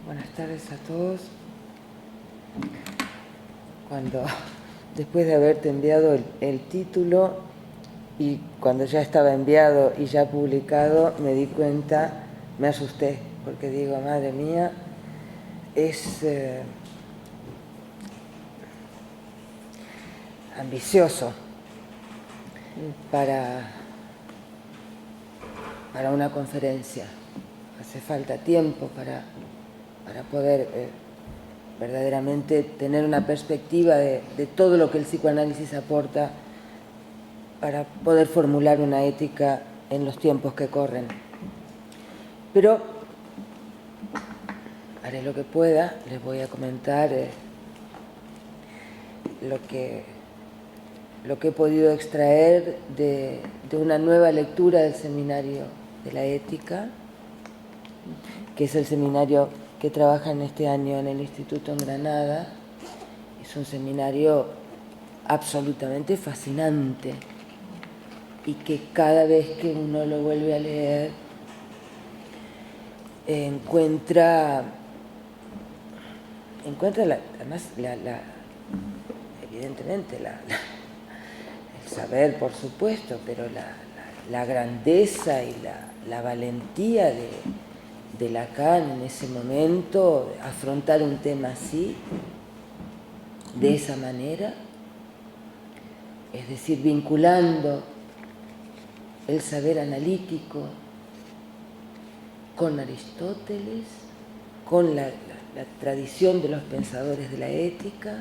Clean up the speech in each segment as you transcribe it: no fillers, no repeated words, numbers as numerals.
Buenas tardes a todos. Después de haberte enviado el título y cuando ya estaba enviado y ya publicado, me di cuenta, me asusté, porque digo, madre mía, es ambicioso para una conferencia. Hace falta tiempo para poder verdaderamente tener una perspectiva de todo lo que el psicoanálisis aporta para poder formular una ética en los tiempos que corren. Pero haré lo que pueda, les voy a comentar lo que he podido extraer de una nueva lectura del seminario de la ética, que es el seminario que trabaja en este año en el Instituto en Granada. Es un seminario absolutamente fascinante y que cada vez que uno lo vuelve a leer encuentra además evidentemente el saber, por supuesto, pero la grandeza y la valentía de Lacan en ese momento, afrontar un tema así, de esa manera, es decir, vinculando el saber analítico con Aristóteles, con la tradición de los pensadores de la ética,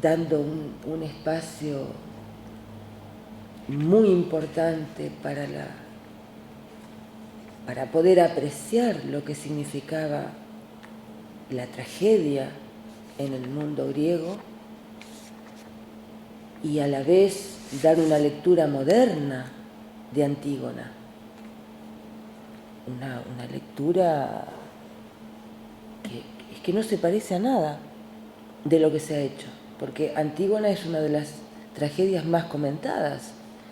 dando un espacio muy importante para poder apreciar lo que significaba la tragedia en el mundo griego y a la vez dar una lectura moderna de Antígona. Una lectura que no se parece a nada de lo que se ha hecho, porque Antígona es una de las tragedias más comentadas.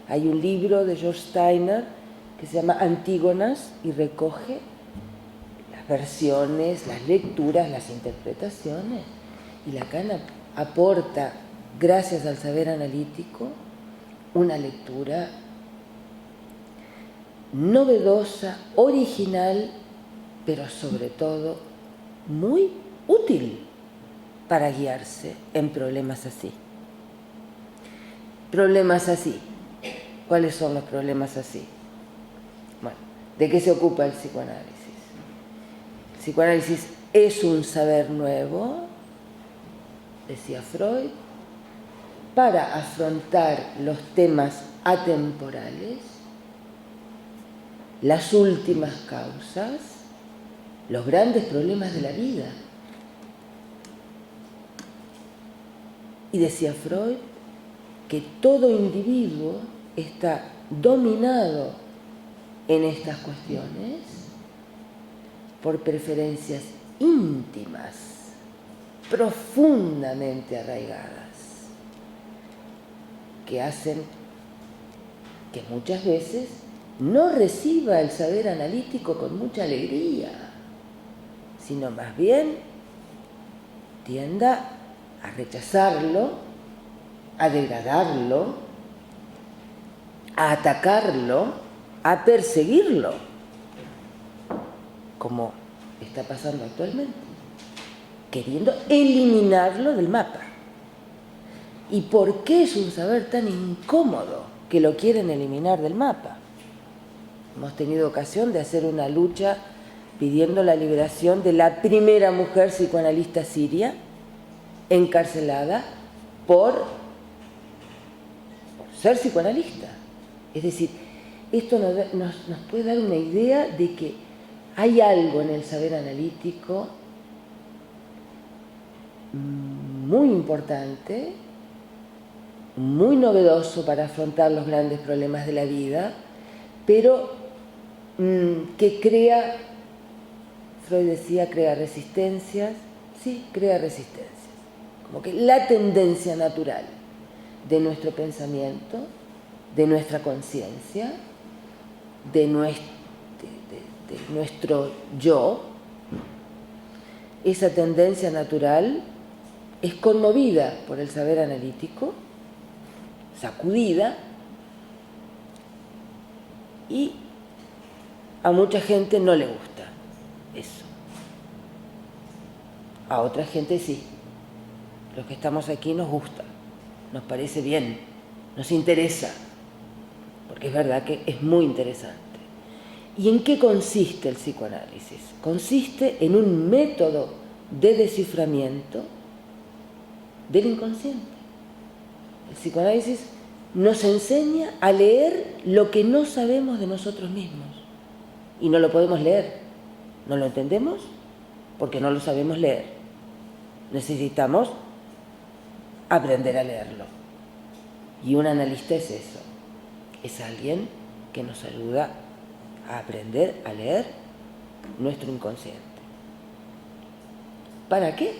Hay un libro de George Steiner que se llama Antígonas y recoge las versiones, las lecturas, las interpretaciones. Y Lacan aporta, gracias al saber analítico, una lectura novedosa, original, pero sobre todo muy útil para guiarse en problemas así. Problemas así. ¿Cuáles son los problemas así? Bueno, ¿de qué se ocupa el psicoanálisis? El psicoanálisis es un saber nuevo, decía Freud, para afrontar los temas atemporales, las últimas causas, los grandes problemas de la vida. Y decía Freud que todo individuo está dominado en estas cuestiones por preferencias íntimas, profundamente arraigadas, que hacen que muchas veces no reciba el saber analítico con mucha alegría, sino más bien tienda a rechazarlo, a degradarlo, a atacarlo, a perseguirlo, como está pasando actualmente, queriendo eliminarlo del mapa. ¿Y por qué es un saber tan incómodo que lo quieren eliminar del mapa? Hemos tenido ocasión de hacer una lucha pidiendo la liberación de la primera mujer psicoanalista siria encarcelada por ser psicoanalista. Es decir, esto nos puede dar una idea de que hay algo en el saber analítico muy importante, muy novedoso para afrontar los grandes problemas de la vida, pero que crea, Freud decía, crea resistencias, sí, crea resistencias, como que la tendencia natural de nuestro pensamiento, de nuestra conciencia, de nuestro yo, esa tendencia natural, es conmovida por el saber analítico, sacudida, y a mucha gente no le gusta eso. A otra gente sí. Los que estamos aquí nos gusta, nos parece bien, nos interesa, porque es verdad que es muy interesante. ¿Y en qué consiste el psicoanálisis? Consiste en un método de desciframiento del inconsciente. El psicoanálisis nos enseña a leer lo que no sabemos de nosotros mismos. Y no lo podemos leer. ¿No lo entendemos? Porque no lo sabemos leer. Necesitamos aprender a leerlo. Y un analista es eso. Es alguien que nos ayuda a aprender a leer nuestro inconsciente. ¿Para qué?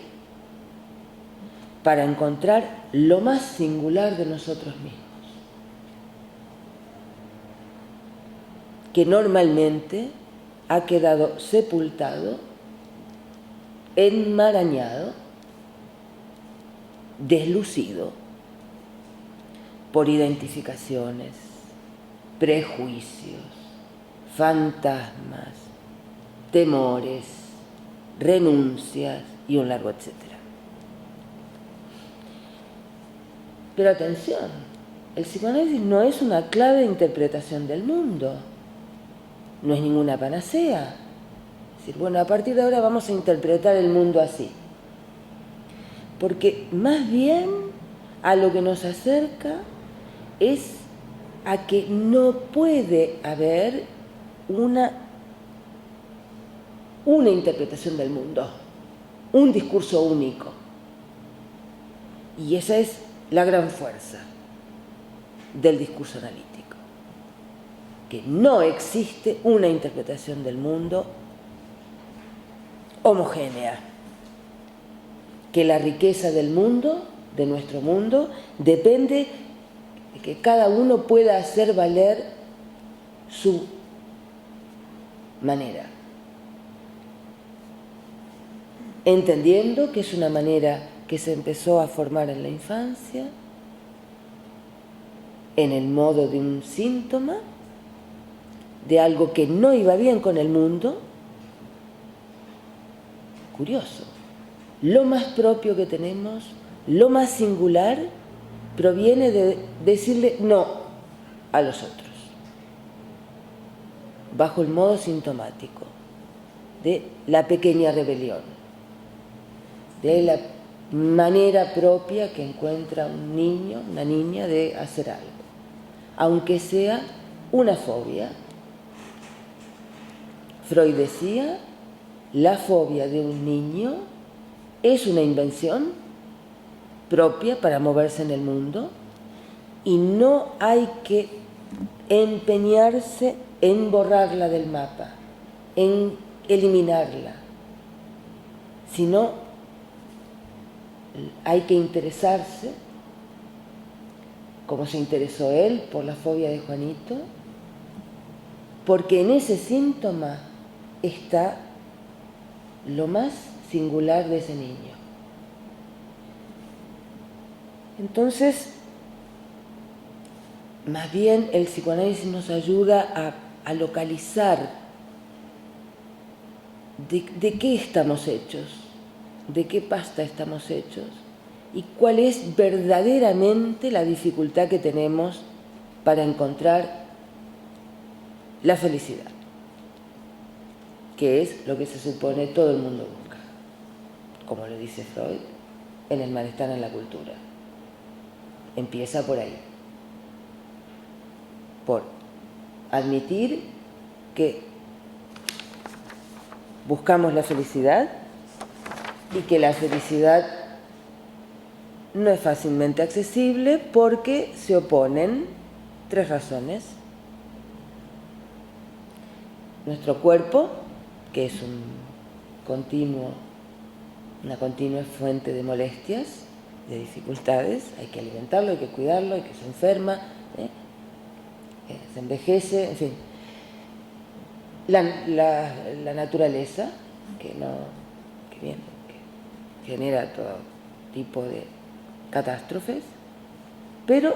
Para encontrar lo más singular de nosotros mismos, que normalmente ha quedado sepultado, enmarañado, deslucido por identificaciones, prejuicios, fantasmas, temores, renuncias y un largo etcétera. Pero atención, el psicoanálisis no es una clave de interpretación del mundo, no es ninguna panacea. Es decir, bueno, a partir de ahora vamos a interpretar el mundo así. Porque más bien a lo que nos acerca es a que no puede haber una interpretación del mundo, un discurso único. Y esa es la gran fuerza del discurso analítico, que no existe una interpretación del mundo homogénea, que la riqueza del mundo, de nuestro mundo, depende de que cada uno pueda hacer valer su manera, entendiendo que es una manera que se empezó a formar en la infancia, en el modo de un síntoma, de algo que no iba bien con el mundo. Curioso, lo más propio que tenemos, lo más singular, proviene de decirle no a los otros, bajo el modo sintomático de la pequeña rebelión, de la manera propia que encuentra un niño, una niña, de hacer algo, aunque sea una fobia. Freud decía, la fobia de un niño es una invención propia para moverse en el mundo y no hay que empeñarse en borrarla del mapa, en eliminarla, sino hay que interesarse, como se interesó él por la fobia de Juanito, porque en ese síntoma está lo más singular de ese niño. Entonces, más bien el psicoanálisis nos ayuda a localizar de qué estamos hechos, de qué pasta estamos hechos y cuál es verdaderamente la dificultad que tenemos para encontrar la felicidad, que es lo que se supone todo el mundo busca, como lo dice Freud, en el malestar en la cultura. Empieza por ahí, por admitir que buscamos la felicidad y que la felicidad no es fácilmente accesible porque se oponen tres razones. Nuestro cuerpo, que es una continua fuente de molestias, de dificultades, hay que alimentarlo, hay que cuidarlo, hay que se enferma, se envejece, en fin. La naturaleza, que viene genera todo tipo de catástrofes, pero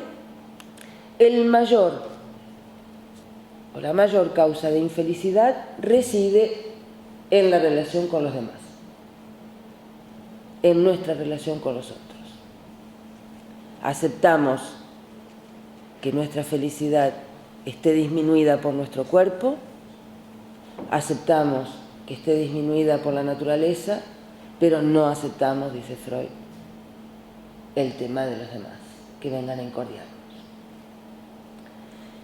el mayor o la mayor causa de infelicidad reside en la relación con los demás, en nuestra relación con los otros. Aceptamos que nuestra felicidad esté disminuida por nuestro cuerpo, aceptamos que esté disminuida por la naturaleza, pero no aceptamos, dice Freud, el tema de los demás, que vengan a incordiarnos.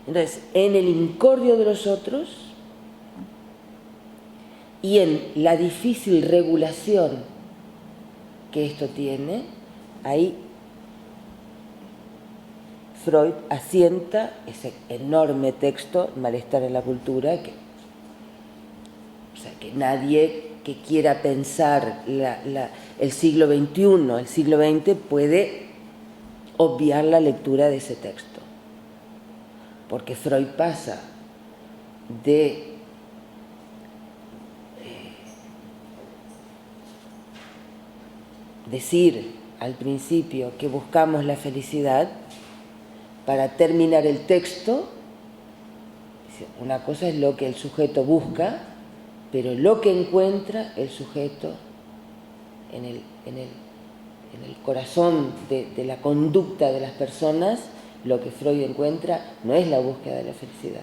Entonces, en el incordio de los otros y en la difícil regulación que esto tiene, ahí Freud asienta ese enorme texto, Malestar en la cultura, que nadie que quiera pensar el siglo XXI, el siglo XX, puede obviar la lectura de ese texto. Porque Freud pasa de decir al principio que buscamos la felicidad para terminar el texto. Una cosa es lo que el sujeto busca, pero lo que encuentra el sujeto en el corazón de la conducta de las personas, lo que Freud encuentra no es la búsqueda de la felicidad.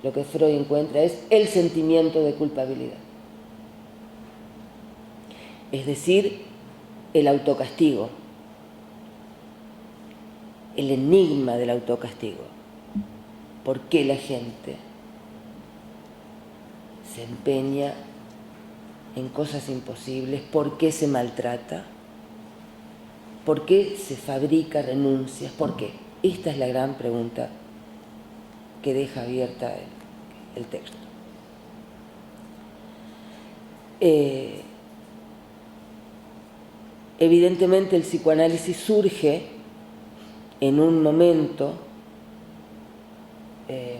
Lo que Freud encuentra es el sentimiento de culpabilidad. Es decir, el autocastigo, el enigma del autocastigo. ¿Por qué la gente se empeña en cosas imposibles? ¿Por qué se maltrata? ¿Por qué se fabrica renuncias? ¿Por qué? Esta es la gran pregunta que deja abierta el texto. Evidentemente el psicoanálisis surge en un momento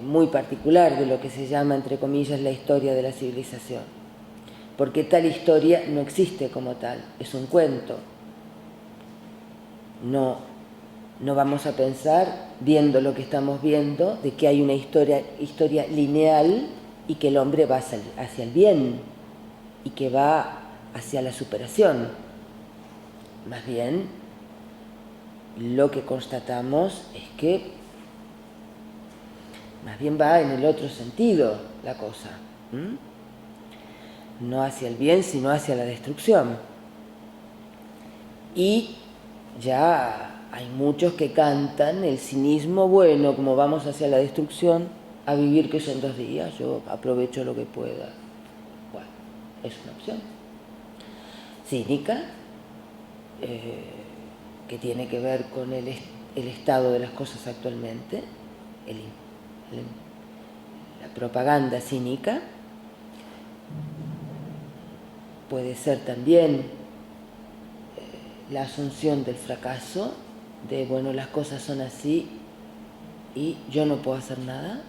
muy particular de lo que se llama, entre comillas, la historia de la civilización, porque tal historia no existe como tal, es un cuento. No vamos a pensar, viendo lo que estamos viendo, de que hay una historia lineal y que el hombre va hacia el bien y que va hacia la superación. Más bien, lo que constatamos es que más bien va en el otro sentido la cosa. No hacia el bien, sino hacia la destrucción. Y ya hay muchos que cantan el cinismo, bueno, como vamos hacia la destrucción, a vivir que son 2 días, yo aprovecho lo que pueda. Bueno, es una opción. Cínica, que tiene que ver con el estado de las cosas actualmente, la propaganda cínica. Puede ser también la asunción del fracaso, de bueno, las cosas son así y yo no puedo hacer nada.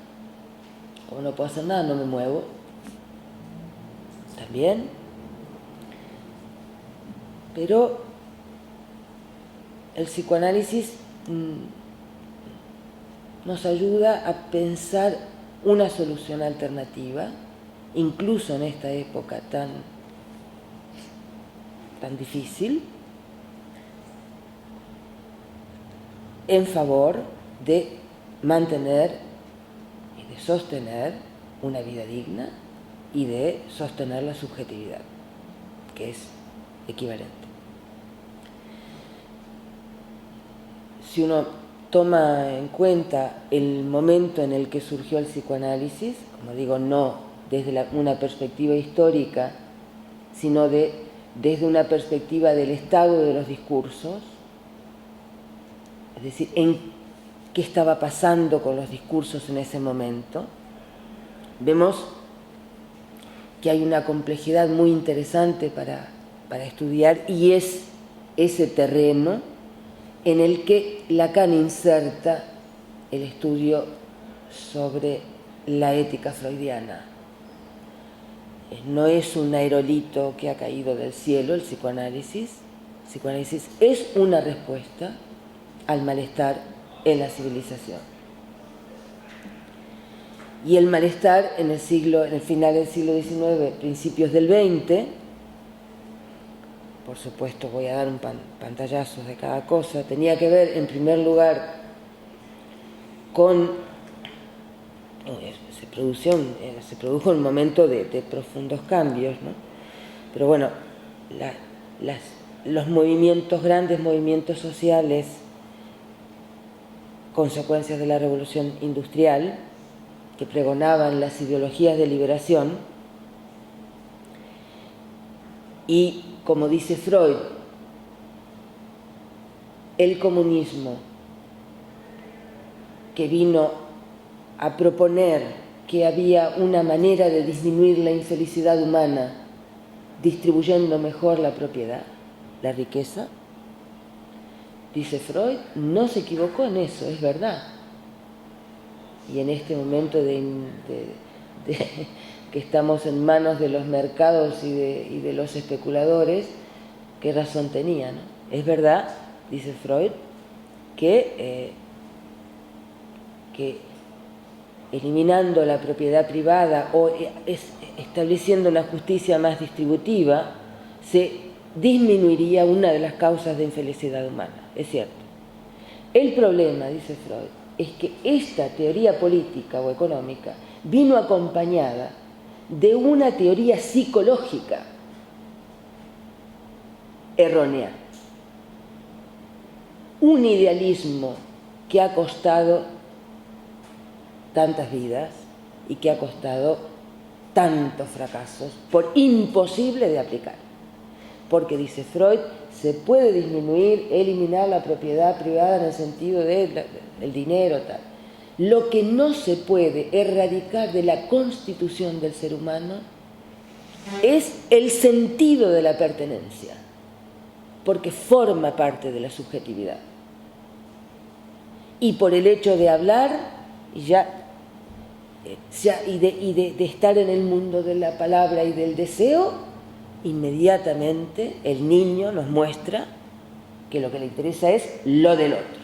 Como no puedo hacer nada, no me muevo. También. Pero el psicoanálisis nos ayuda a pensar una solución alternativa, incluso en esta época tan difícil, en favor de mantener y de sostener una vida digna y de sostener la subjetividad, que es equivalente. Si uno toma en cuenta el momento en el que surgió el psicoanálisis, como digo, no desde una perspectiva histórica, sino desde una perspectiva del estado de los discursos, es decir, en qué estaba pasando con los discursos en ese momento, vemos que hay una complejidad muy interesante para estudiar, y es ese terreno en el que Lacan inserta el estudio sobre la ética freudiana. No es un aerolito que ha caído del cielo el psicoanálisis, psicoanálisis es una respuesta al malestar en la civilización. Y el malestar en el final del siglo XIX, principios del XX, por supuesto voy a dar un pantallazo de cada cosa, tenía que ver en primer lugar con se produjo un momento de profundos cambios, ¿no? Pero bueno, los grandes movimientos sociales, consecuencias de la revolución industrial, que pregonaban las ideologías de liberación, y, como dice Freud, el comunismo, que vino a proponer que había una manera de disminuir la infelicidad humana distribuyendo mejor la propiedad, la riqueza. Dice Freud, no se equivocó en eso, es verdad. Y en este momento que estamos en manos de los mercados y de los especuladores, ¿qué razón tenía, no? Es verdad, dice Freud, que eliminando la propiedad privada o estableciendo una justicia más distributiva, se disminuiría una de las causas de infelicidad humana. Es cierto. El problema, dice Freud, es que esta teoría política o económica vino acompañada de una teoría psicológica errónea, un idealismo que ha costado tantas vidas y que ha costado tantos fracasos por imposible de aplicar. Porque, dice Freud, se puede eliminar la propiedad privada en el sentido del dinero, tal. Lo que no se puede erradicar de la constitución del ser humano es el sentido de la pertenencia, porque forma parte de la subjetividad. Y por el hecho de hablar y de estar en el mundo de la palabra y del deseo, inmediatamente el niño nos muestra que lo que le interesa es lo del otro.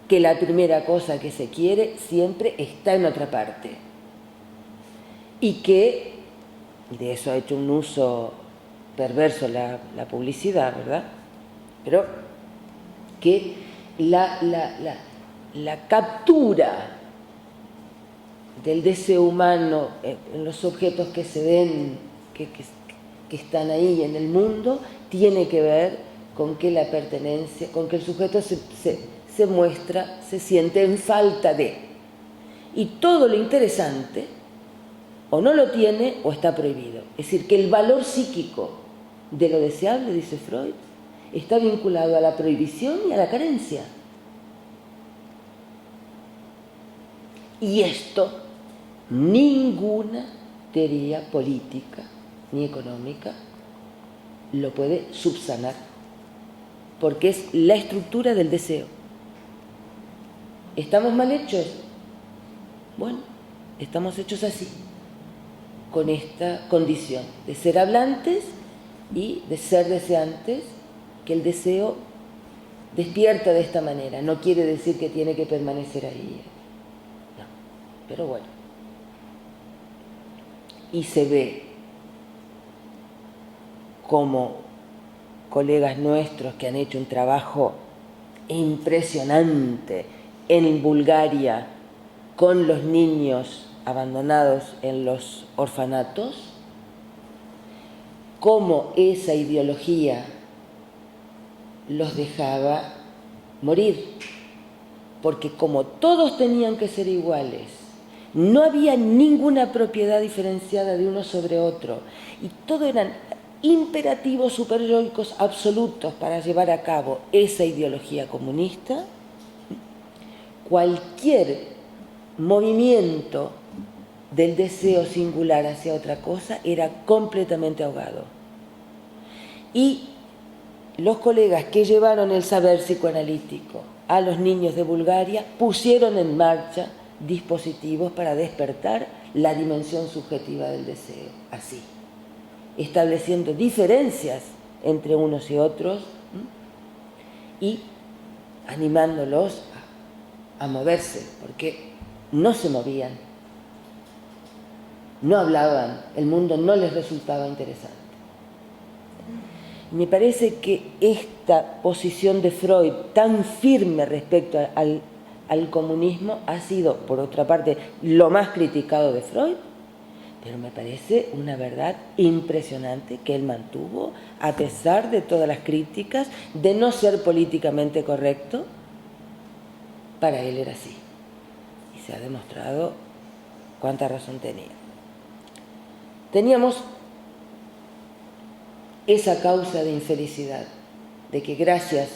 Que la primera cosa que se quiere siempre está en otra parte. Y que, de eso ha hecho un uso perverso la publicidad, ¿verdad? Pero que la captura del deseo humano en los objetos que se ven, que están ahí en el mundo, tiene que ver con que la pertenencia, con que el sujeto se muestra, se siente en falta de. Y todo lo interesante o no lo tiene o está prohibido. Es decir, que el valor psíquico de lo deseable, dice Freud, está vinculado a la prohibición y a la carencia. Y esto ninguna teoría política ni económica lo puede subsanar, porque es la estructura del deseo. ¿Estamos mal hechos? Bueno, estamos hechos así, con esta condición de ser hablantes y de ser deseantes, que el deseo despierta de esta manera. No quiere decir que tiene que permanecer ahí. No, pero bueno. Y se ve como colegas nuestros que han hecho un trabajo impresionante en Bulgaria con los niños abandonados en los orfanatos, cómo esa ideología los dejaba morir, porque como todos tenían que ser iguales, no había ninguna propiedad diferenciada de uno sobre otro, y todo eran imperativos superyoicos absolutos para llevar a cabo esa ideología comunista. Cualquier movimiento del deseo singular hacia otra cosa era completamente ahogado. Y los colegas que llevaron el saber psicoanalítico a los niños de Bulgaria pusieron en marcha dispositivos para despertar la dimensión subjetiva del deseo, así, estableciendo diferencias entre unos y otros, y animándolos a moverse, porque no se movían, no hablaban, el mundo no les resultaba interesante. Me parece que esta posición de Freud tan firme respecto al comunismo ha sido, por otra parte, lo más criticado de Freud, pero me parece una verdad impresionante que él mantuvo a pesar de todas las críticas, de no ser políticamente correcto. Para él era así, y se ha demostrado cuánta razón tenía. Teníamos esa causa de infelicidad, de que gracias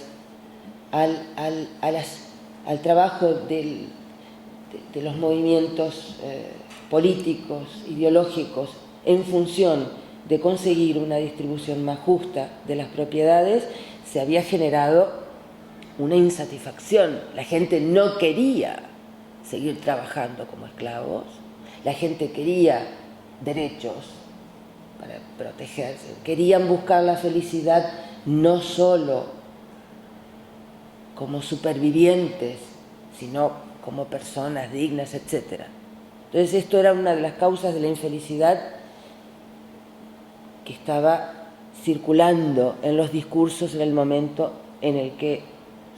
al trabajo de los movimientos políticos, ideológicos, en función de conseguir una distribución más justa de las propiedades, se había generado una insatisfacción. La gente no quería seguir trabajando como esclavos, la gente quería derechos para protegerse, querían buscar la felicidad no solo como supervivientes, sino como personas dignas, etc. Entonces esto era una de las causas de la infelicidad que estaba circulando en los discursos en el momento en el que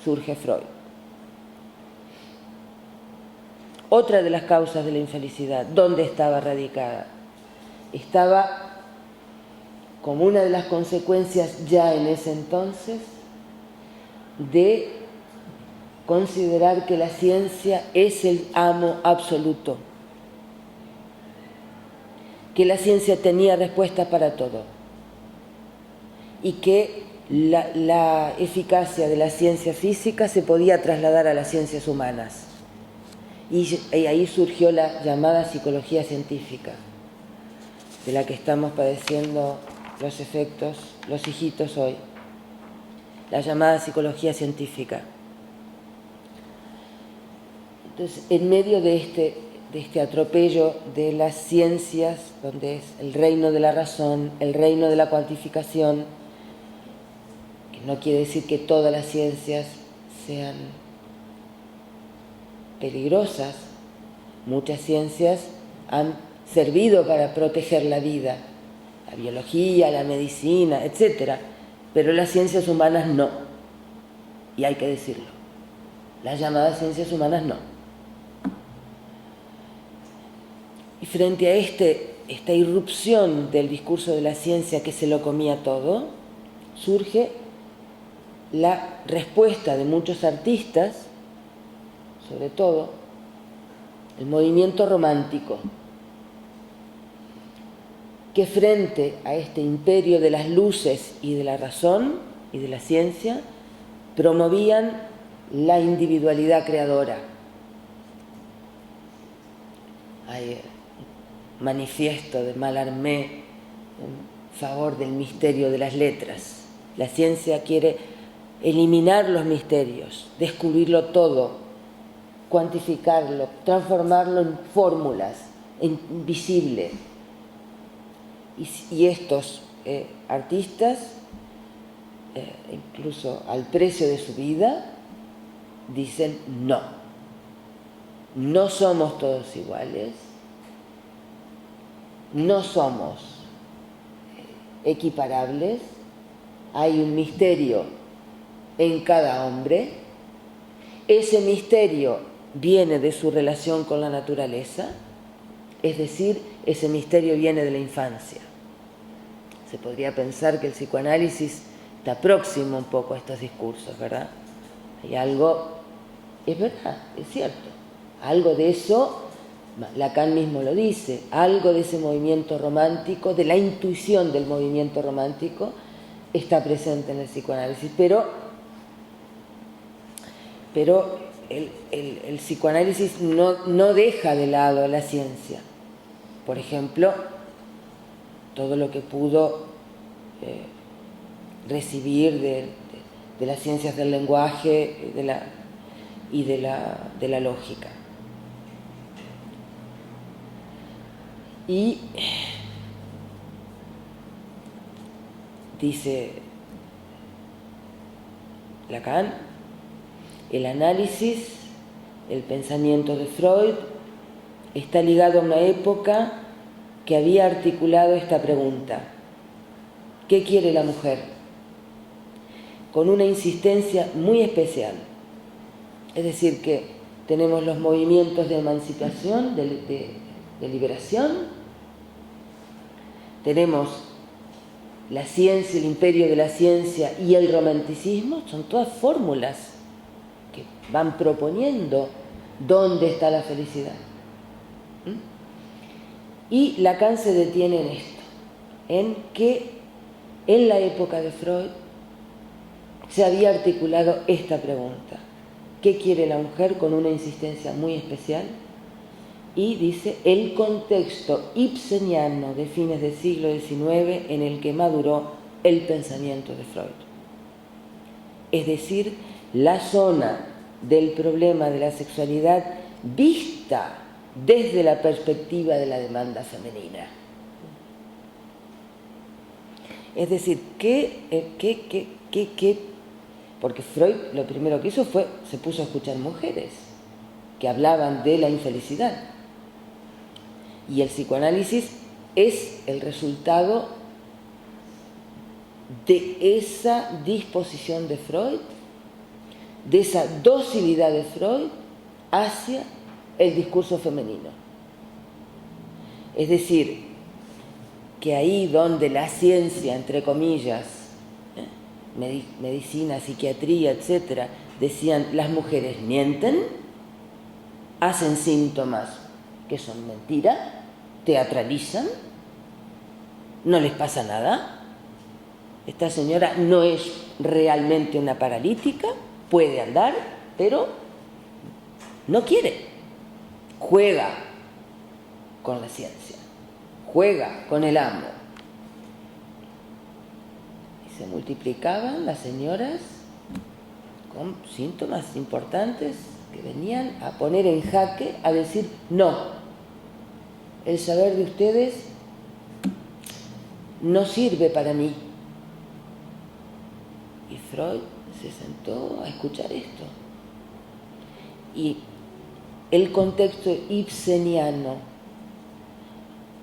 surge Freud. Otra de las causas de la infelicidad, ¿dónde estaba radicada? Estaba como una de las consecuencias ya en ese entonces de considerar que la ciencia es el amo absoluto, que la ciencia tenía respuestas para todo y que la eficacia de la ciencia física se podía trasladar a las ciencias humanas. Y ahí surgió la llamada psicología científica, de la que estamos padeciendo los efectos, los hijitos hoy, la llamada psicología científica. Entonces, en medio de este atropello de las ciencias, donde es el reino de la razón, el reino de la cuantificación, que no quiere decir que todas las ciencias sean peligrosas, muchas ciencias han servido para proteger la vida, la biología, la medicina, etc. Pero las ciencias humanas no, y hay que decirlo, las llamadas ciencias humanas no. Y frente a esta irrupción del discurso de la ciencia que se lo comía todo, surge la respuesta de muchos artistas, sobre todo el movimiento romántico, que frente a este imperio de las luces y de la razón y de la ciencia, promovían la individualidad creadora. Hay un manifiesto de Mallarmé en favor del misterio de las letras. La ciencia quiere eliminar los misterios, descubrirlo todo, cuantificarlo, transformarlo en fórmulas, en visible. Y estos artistas, incluso al precio de su vida, dicen no. No somos todos iguales, no somos equiparables, hay un misterio en cada hombre, ese misterio viene de su relación con la naturaleza, es decir, ese misterio viene de la infancia. Se podría pensar que el psicoanálisis está próximo un poco a estos discursos, ¿verdad? Hay algo, es verdad, es cierto, algo de eso, Lacan mismo lo dice, algo de ese movimiento romántico, de la intuición del movimiento romántico, está presente en el psicoanálisis, pero el psicoanálisis no deja de lado a la ciencia. Por ejemplo, todo lo que pudo recibir de las ciencias del lenguaje y de la lógica. Y dice Lacan, el análisis, el pensamiento de Freud, está ligado a una época que había articulado esta pregunta: ¿qué quiere la mujer? Con una insistencia muy especial. Es decir, que tenemos los movimientos de emancipación, de liberación, tenemos la ciencia, el imperio de la ciencia y el romanticismo, son todas fórmulas que van proponiendo dónde está la felicidad. Y Lacan se detiene en esto, en que en la época de Freud se había articulado esta pregunta: ¿qué quiere la mujer? Con una insistencia muy especial. Y dice, el contexto ibseniano de fines del siglo XIX en el que maduró el pensamiento de Freud. Es decir, la zona del problema de la sexualidad vista desde la perspectiva de la demanda femenina. Es decir, porque Freud lo primero que hizo fue, se puso a escuchar mujeres que hablaban de la infelicidad. Y el psicoanálisis es el resultado de esa disposición de Freud, de esa docilidad de Freud hacia el discurso femenino. Es decir, que ahí donde la ciencia, entre comillas, medicina, psiquiatría, etc., decían las mujeres mienten, hacen síntomas que son mentira, teatralizan, no les pasa nada. Esta señora no es realmente una paralítica, puede andar, pero no quiere. Juega con la ciencia, juega con el amo. Y se multiplicaban las señoras con síntomas importantes que venían a poner en jaque, a decir no. El saber de ustedes no sirve para mí. Y Freud se sentó a escuchar esto. Y el contexto ibseniano,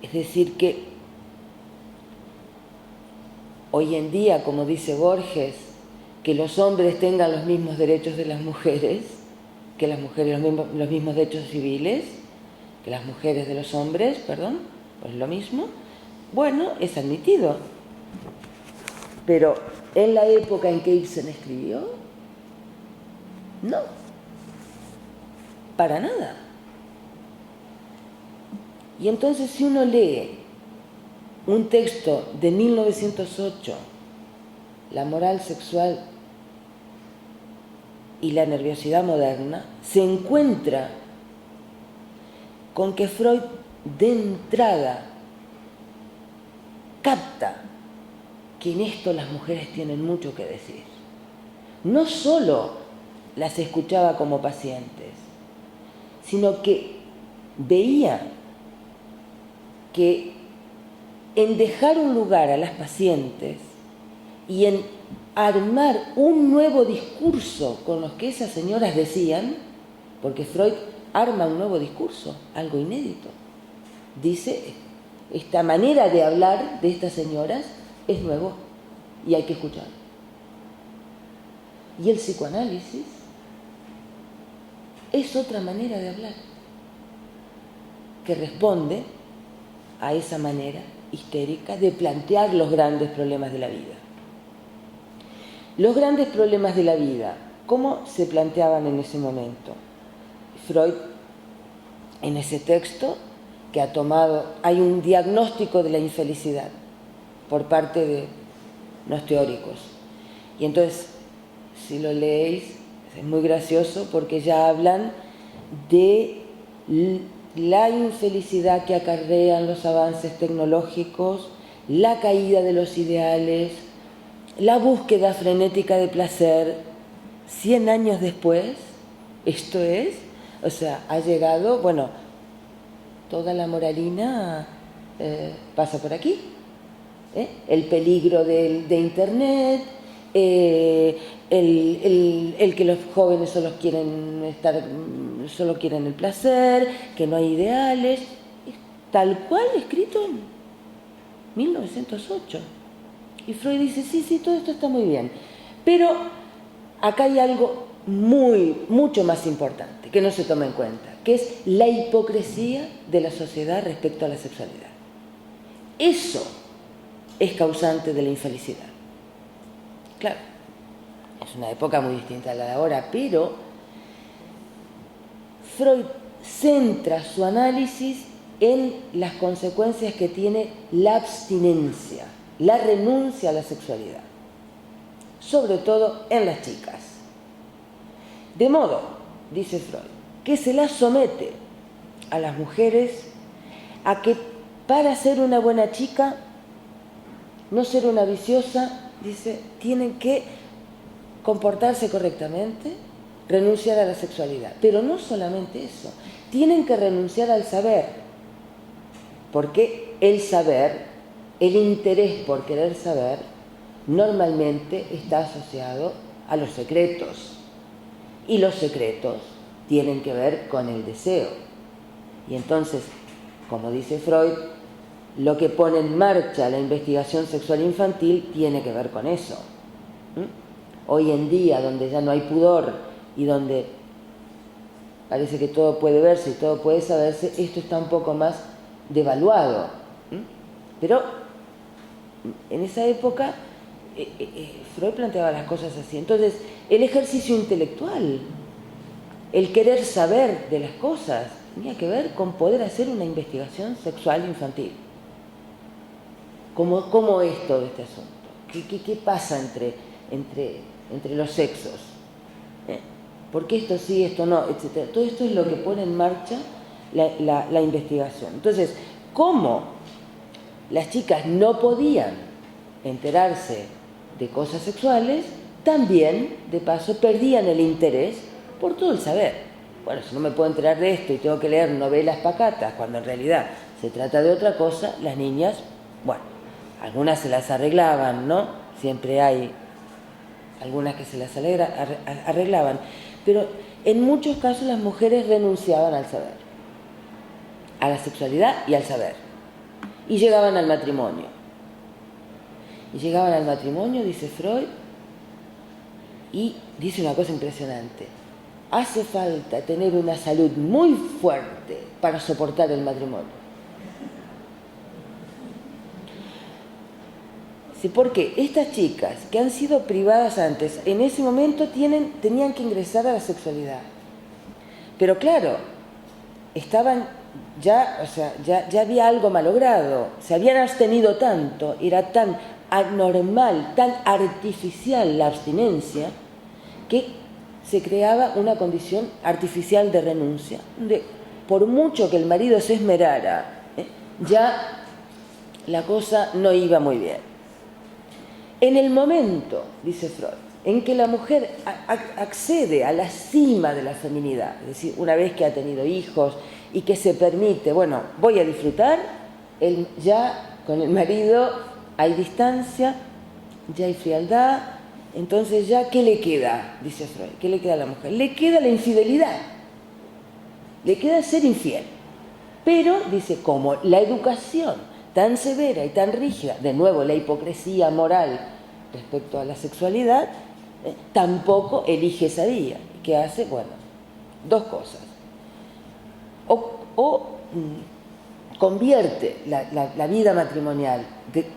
es decir, que hoy en día, como dice Borges, que los hombres tengan los mismos derechos de las mujeres, que las mujeres los mismos derechos civiles, que las mujeres de los hombres, perdón, pues lo mismo, bueno, es admitido. Pero en la época en que Ibsen escribió, no, para nada. Y entonces si uno lee un texto de 1908, La moral sexual y la nerviosidad moderna, se encuentra con que Freud de entrada capta que en esto las mujeres tienen mucho que decir. No solo las escuchaba como pacientes, sino que veía que en dejar un lugar a las pacientes y en armar un nuevo discurso con los que esas señoras decían, porque Freud arma un nuevo discurso, algo inédito. Dice, esta manera de hablar de estas señoras es nuevo y hay que escuchar. Y el psicoanálisis es otra manera de hablar que responde a esa manera histérica de plantear los grandes problemas de la vida. Los grandes problemas de la vida, ¿cómo se planteaban en ese momento? Freud, en ese texto que ha tomado, hay un diagnóstico de la infelicidad por parte de los teóricos. Y entonces, si lo leéis, es muy gracioso porque ya hablan de la infelicidad que acarrean los avances tecnológicos, la caída de los ideales, la búsqueda frenética de placer. 100 años después, esto es, o sea, ha llegado, bueno, toda la moralina pasa por aquí. El peligro de Internet, el que los jóvenes solo quieren el placer, que no hay ideales, tal cual escrito en 1908. Y Freud dice, sí, todo esto está muy bien, pero acá hay algo mucho más importante que no se toma en cuenta, que es la hipocresía de la sociedad respecto a la sexualidad. Eso es causante de la infelicidad. Claro, es una época muy distinta a la de ahora, pero Freud centra su análisis en las consecuencias que tiene la abstinencia, la renuncia a la sexualidad, sobre todo en las chicas. De modo, dice Freud, que se las somete a las mujeres a que para ser una buena chica, no ser una viciosa, dice, tienen que comportarse correctamente, renunciar a la sexualidad. Pero no solamente eso, tienen que renunciar al saber, porque el saber, el interés por querer saber, normalmente está asociado a los secretos. Y los secretos tienen que ver con el deseo. Y entonces, como dice Freud, lo que pone en marcha la investigación sexual infantil tiene que ver con eso. Hoy en día, donde ya no hay pudor y donde parece que todo puede verse y todo puede saberse, esto está un poco más devaluado. Pero en esa época Freud planteaba las cosas así. Entonces, el ejercicio intelectual, el querer saber de las cosas, tenía que ver con poder hacer una investigación sexual infantil. ¿Cómo es todo este asunto? ¿Qué pasa entre los sexos? ¿Por qué esto sí, esto no? Etcétera. Todo esto es lo que pone en marcha la investigación. Entonces, ¿cómo las chicas no podían enterarse de cosas sexuales? También, de paso, perdían el interés por todo el saber. Bueno, si no me puedo enterar de esto y tengo que leer novelas pacatas, cuando en realidad se trata de otra cosa, las niñas, bueno, algunas se las arreglaban, ¿no? Siempre hay algunas que se las arreglaban, pero en muchos casos las mujeres renunciaban al saber, a la sexualidad y al saber, y llegaban al matrimonio. Y llegaban al matrimonio, dice Freud, y dice una cosa impresionante: hace falta tener una salud muy fuerte para soportar el matrimonio. Sí, porque estas chicas que han sido privadas antes, en ese momento tenían que ingresar a la sexualidad. Pero claro, estaban ya había algo malogrado, se habían abstenido tanto, era tan anormal, tan artificial la abstinencia, que se creaba una condición artificial de renuncia, donde por mucho que el marido se esmerara, ya la cosa no iba muy bien. En el momento, dice Freud, en que la mujer accede a la cima de la feminidad, es decir, una vez que ha tenido hijos y que se permite, bueno, voy a disfrutar, ya con el marido hay distancia, ya hay frialdad, entonces ya, ¿qué le queda? Dice Freud, ¿qué le queda a la mujer? Le queda la infidelidad, le queda ser infiel. Pero, dice, como la educación tan severa y tan rígida, de nuevo la hipocresía moral respecto a la sexualidad, tampoco elige esa vía. ¿Qué hace? Bueno, dos cosas. O convierte la vida matrimonial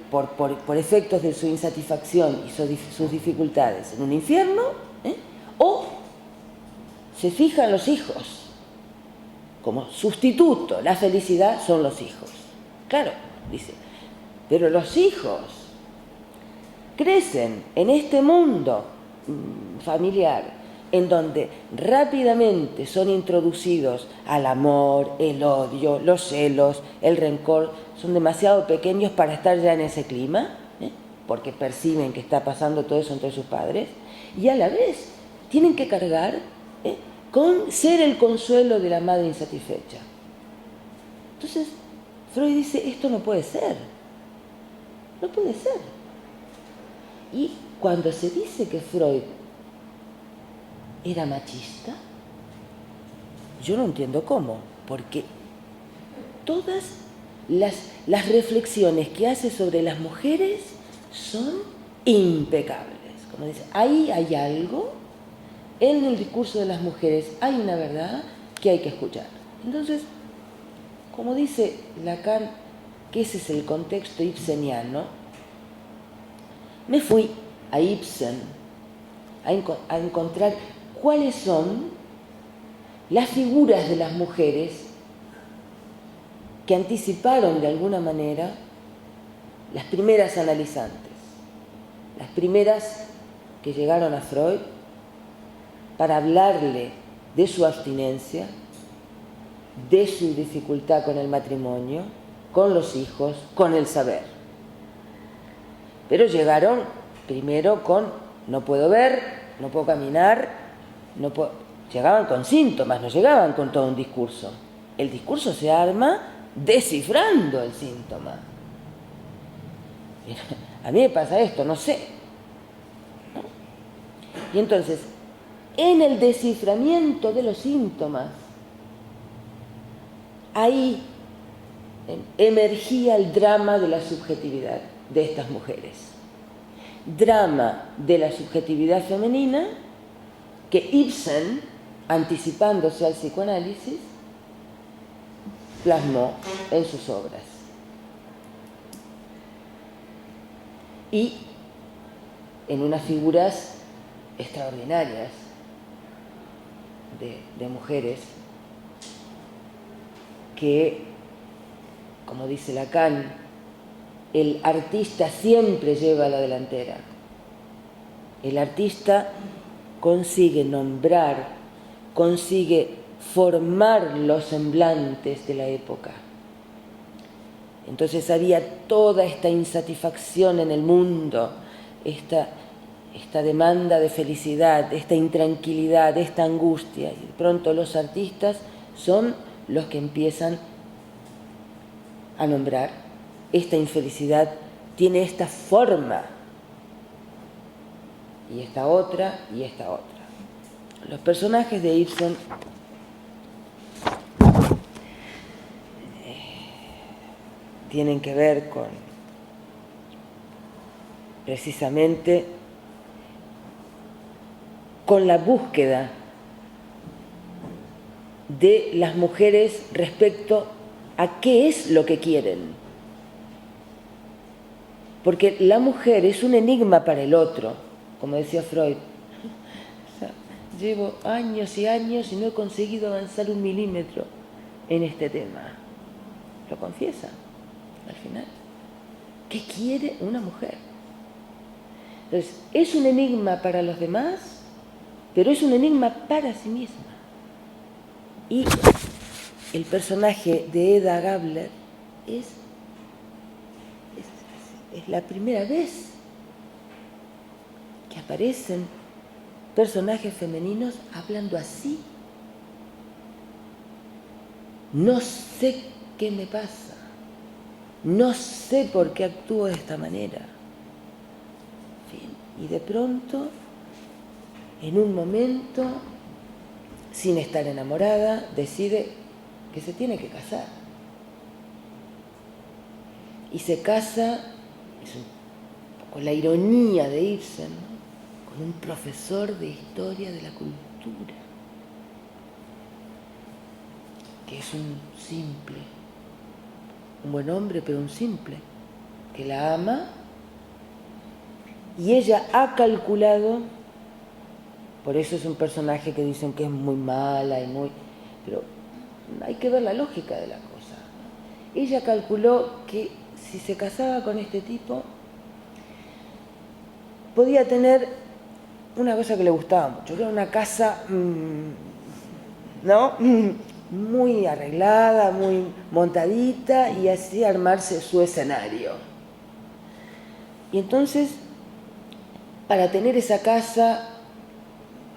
por efectos de su insatisfacción y sus dificultades en un infierno, o se fija en los hijos como sustituto. La felicidad son los hijos. Claro, dice, pero los hijos crecen en este mundo familiar en donde rápidamente son introducidos al amor, el odio, los celos, el rencor. Son demasiado pequeños para estar ya en ese clima, porque perciben que está pasando todo eso entre sus padres, y a la vez tienen que cargar con ser el consuelo de la madre insatisfecha. Entonces, Freud dice, esto no puede ser. No puede ser. Y cuando se dice que Freud era machista? Yo no entiendo cómo, porque todas las reflexiones que hace sobre las mujeres son impecables. Como dice, ahí hay algo, en el discurso de las mujeres hay una verdad que hay que escuchar. Entonces, como dice Lacan, que ese es el contexto ibseniano, me fui a Ibsen a encontrar cuáles son las figuras de las mujeres que anticiparon de alguna manera las primeras analizantes, las primeras que llegaron a Freud para hablarle de su abstinencia, de su dificultad con el matrimonio, con los hijos, con el saber. Pero llegaron primero con no puedo ver, no puedo caminar, llegaban con síntomas, no llegaban con todo un discurso. El discurso se arma descifrando el síntoma. A mí me pasa esto, no sé. Y entonces, en el desciframiento de los síntomas, ahí emergía el drama de la subjetividad de estas mujeres. Drama de la subjetividad femenina que Ibsen, anticipándose al psicoanálisis, plasmó en sus obras. Y en unas figuras extraordinarias de mujeres que, como dice Lacan, el artista siempre lleva a la delantera. El artista consigue nombrar, consigue formar los semblantes de la época. Entonces había toda esta insatisfacción en el mundo, esta demanda de felicidad, esta intranquilidad, esta angustia. Y de pronto los artistas son los que empiezan a nombrar esta infelicidad, tiene esta forma, y esta otra, y esta otra. Los personajes de Ibsen tienen que ver con, precisamente, con la búsqueda de las mujeres respecto a qué es lo que quieren. Porque la mujer es un enigma para el otro, como decía Freud. O sea, llevo años y años y no he conseguido avanzar 1 milímetro en este tema. Lo confiesa al final. ¿Qué quiere una mujer? Entonces, es un enigma para los demás, pero es un enigma para sí misma. Y el personaje de Hedda Gabler es la primera vez que aparecen personajes femeninos hablando así. No sé qué me pasa, no sé por qué actúo de esta manera. Y de pronto, en un momento, sin estar enamorada, decide que se tiene que casar. Y se casa, es un poco la ironía de Ibsen, ¿no?, con un profesor de historia de la cultura, que es un simple, un buen hombre, pero un simple, que la ama, y ella ha calculado, por eso es un personaje que dicen que es muy mala y muy... pero hay que ver la lógica de la cosa, ¿no? Ella calculó que si se casaba con este tipo, podía tener una cosa que le gustaba mucho, que era una casa, ¿no?, muy arreglada, muy montadita, y así armarse su escenario. Y entonces, para tener esa casa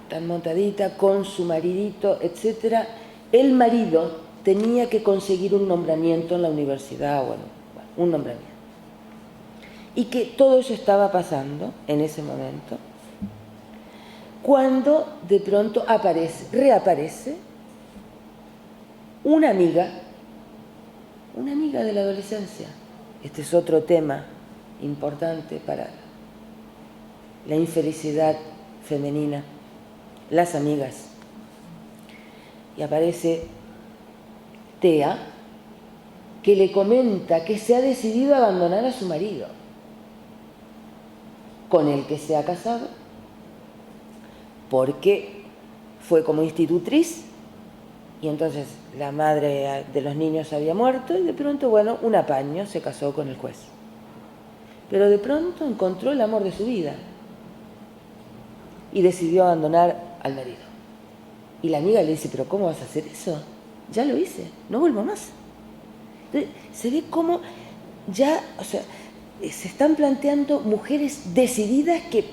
tan montadita, con su maridito, etc., el marido tenía que conseguir un nombramiento en la universidad, bueno, un nombramiento. Y que todo eso estaba pasando en ese momento. cuando de pronto reaparece una amiga de la adolescencia. Este es otro tema importante para la infelicidad femenina, las amigas. Y aparece Thea, que le comenta que se ha decidido a abandonar a su marido, con el que se ha casado, porque fue como institutriz y entonces la madre de los niños había muerto y de pronto, bueno, un apaño, se casó con el juez. Pero de pronto encontró el amor de su vida y decidió abandonar al marido. Y la amiga le dice, ¿pero cómo vas a hacer eso? Ya lo hice, no vuelvo más. Entonces, se ve cómo ya, o sea, se están planteando mujeres decididas que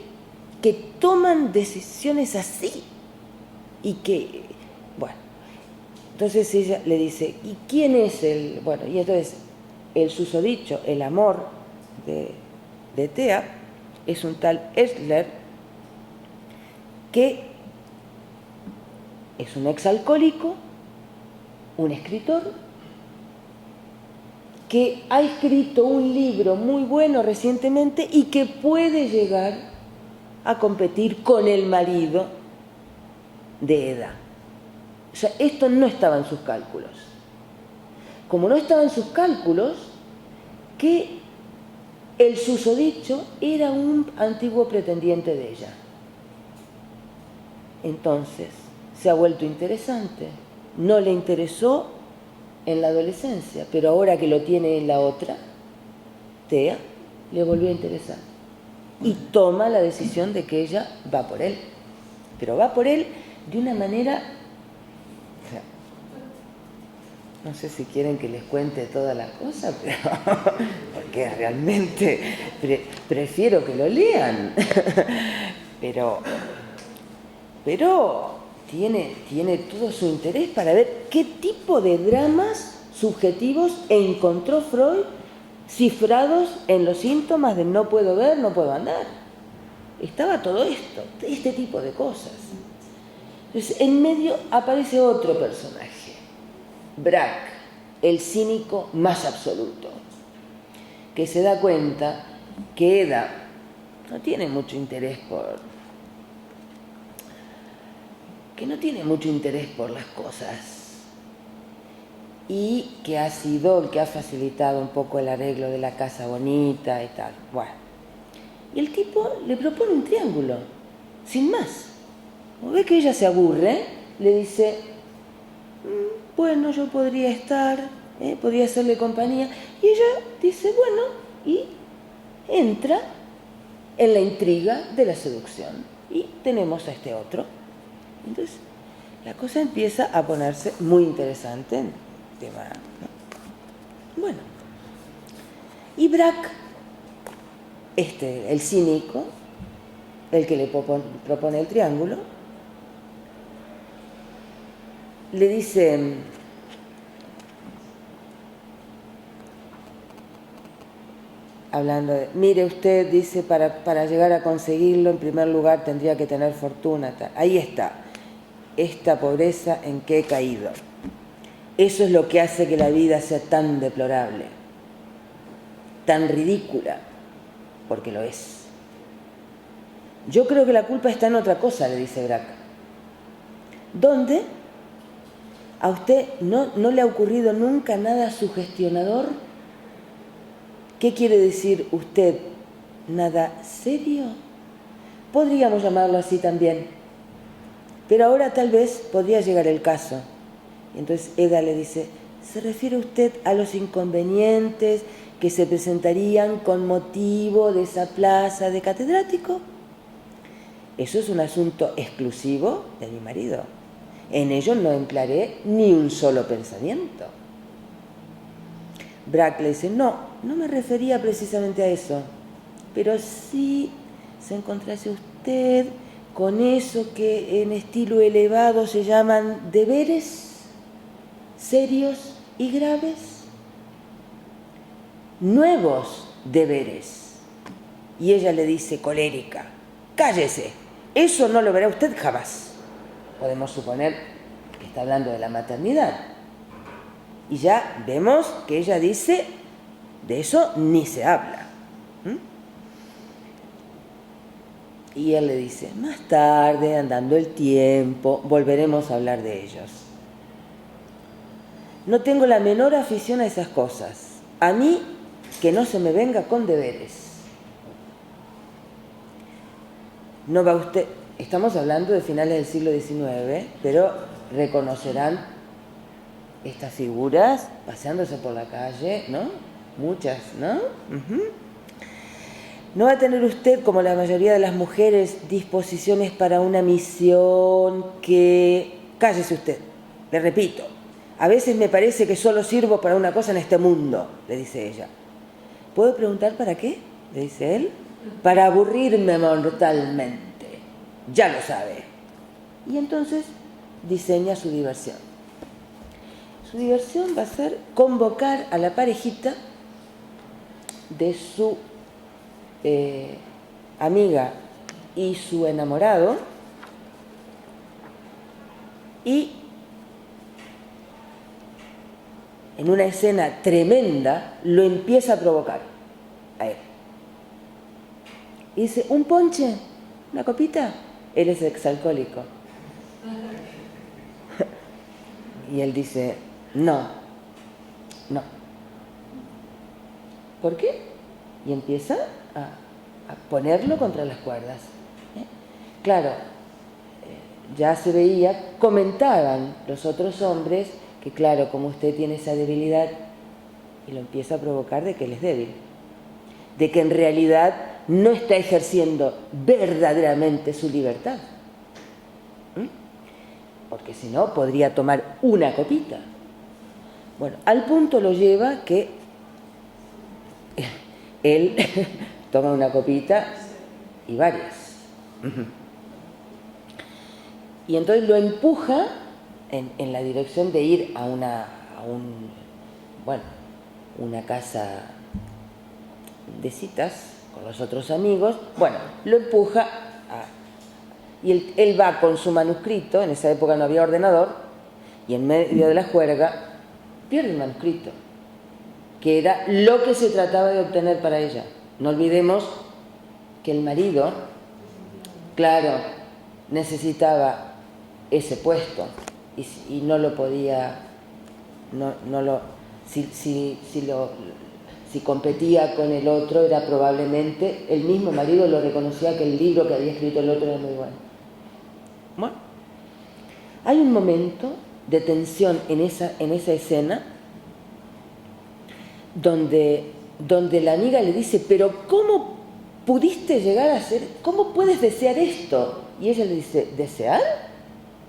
toman decisiones así y que, bueno, entonces ella le dice, ¿y quién es el? Bueno, y entonces el susodicho, el amor de Thea, es un tal Esler, que es un exalcohólico, un escritor, que ha escrito un libro muy bueno recientemente y que puede llegar a competir con el marido de Eda. O sea, esto no estaba en sus cálculos. Como no estaba en sus cálculos, que el susodicho era un antiguo pretendiente de ella. Entonces, se ha vuelto interesante. No le interesó en la adolescencia, pero ahora que lo tiene en la otra, Thea, le volvió a interesar. Y toma la decisión de que ella va por él. Pero va por él de una manera... O sea, no sé si quieren que les cuente toda la cosa, pero porque realmente prefiero que lo lean. Pero tiene todo su interés para ver qué tipo de dramas subjetivos encontró Freud cifrados en los síntomas de no puedo ver, no puedo andar. Estaba todo esto, este tipo de cosas. Entonces, en medio aparece otro personaje, Braque, el cínico más absoluto, que se da cuenta que Eda no tiene mucho interés por las cosas y que ha sido el que ha facilitado un poco el arreglo de la casa bonita y tal. Bueno, y el tipo le propone un triángulo, sin más. Como ve que ella se aburre, le dice, bueno, yo podría estar, podría hacerle compañía. Y ella dice, bueno, y entra en la intriga de la seducción. Y tenemos a este otro. Entonces, la cosa empieza a ponerse muy interesante en el tema, ¿no? Bueno, y Braque, el cínico, el que le propone el triángulo, le dice, hablando de, mire usted, dice, para llegar a conseguirlo, en primer lugar tendría que tener fortuna, tal. Ahí está, esta pobreza en que he caído. Eso es lo que hace que la vida sea tan deplorable, tan ridícula, porque lo es. Yo creo que la culpa está en otra cosa, le dice Braque. ¿Dónde? ¿A usted no le ha ocurrido nunca nada sugestionador? ¿Qué quiere decir usted? ¿Nada serio? Podríamos llamarlo así también. Pero ahora tal vez podría llegar el caso. Y entonces Eda le dice, ¿se refiere usted a los inconvenientes que se presentarían con motivo de esa plaza de catedrático? Eso es un asunto exclusivo de mi marido. En ello no emplearé ni un solo pensamiento. Braque le dice, no me refería precisamente a eso, pero sí se encontrase usted con eso que en estilo elevado se llaman deberes serios y graves, nuevos deberes. Y ella le dice colérica, cállese, Eso no lo verá usted jamás. Podemos suponer que está hablando de la maternidad. Y ya vemos que ella dice, de eso ni se habla. Y él le dice, más tarde, andando el tiempo, volveremos a hablar de ellos. No tengo la menor afición a esas cosas. A mí, que no se me venga con deberes. No va usted, estamos hablando de finales del siglo XIX, pero reconocerán estas figuras paseándose por la calle, ¿no? Muchas, ¿no? No va a tener usted, como la mayoría de las mujeres, disposiciones para una misión que... Cállese usted, le repito. A veces me parece que solo sirvo para una cosa en este mundo, le dice ella. ¿Puedo preguntar para qué? Le dice él. Para aburrirme mortalmente. Ya lo sabe. Y entonces diseña su diversión. Su diversión va a ser convocar a la parejita de su amiga y su enamorado, y en una escena tremenda lo empieza a provocar a él. Y dice, ¿un ponche? ¿Una copita? Él es exalcohólico. Y él dice, no. ¿Por qué? Y empieza a ponerlo contra las cuerdas. Claro, ya se veía, comentaban los otros hombres que claro, como usted tiene esa debilidad, y lo empieza a provocar de que él es débil, de que en realidad no está ejerciendo verdaderamente su libertad. Porque si no, podría tomar una copita. Bueno, al punto lo lleva que él toma una copita y varias. Y entonces lo empuja en la dirección de ir a una casa de citas con los otros amigos. Bueno, lo empuja y él va con su manuscrito. En esa época no había ordenador, y en medio de la juerga pierde el manuscrito, que era lo que se trataba de obtener para ella. No olvidemos que el marido, claro, necesitaba ese puesto y no lo podía, si competía con el otro, era probablemente, el mismo marido lo reconocía, que el libro que había escrito el otro era muy bueno. Bueno, hay un momento de tensión en esa escena donde la amiga le dice, pero ¿cómo pudiste llegar a ser, cómo puedes desear esto? Y ella le dice, ¿desear?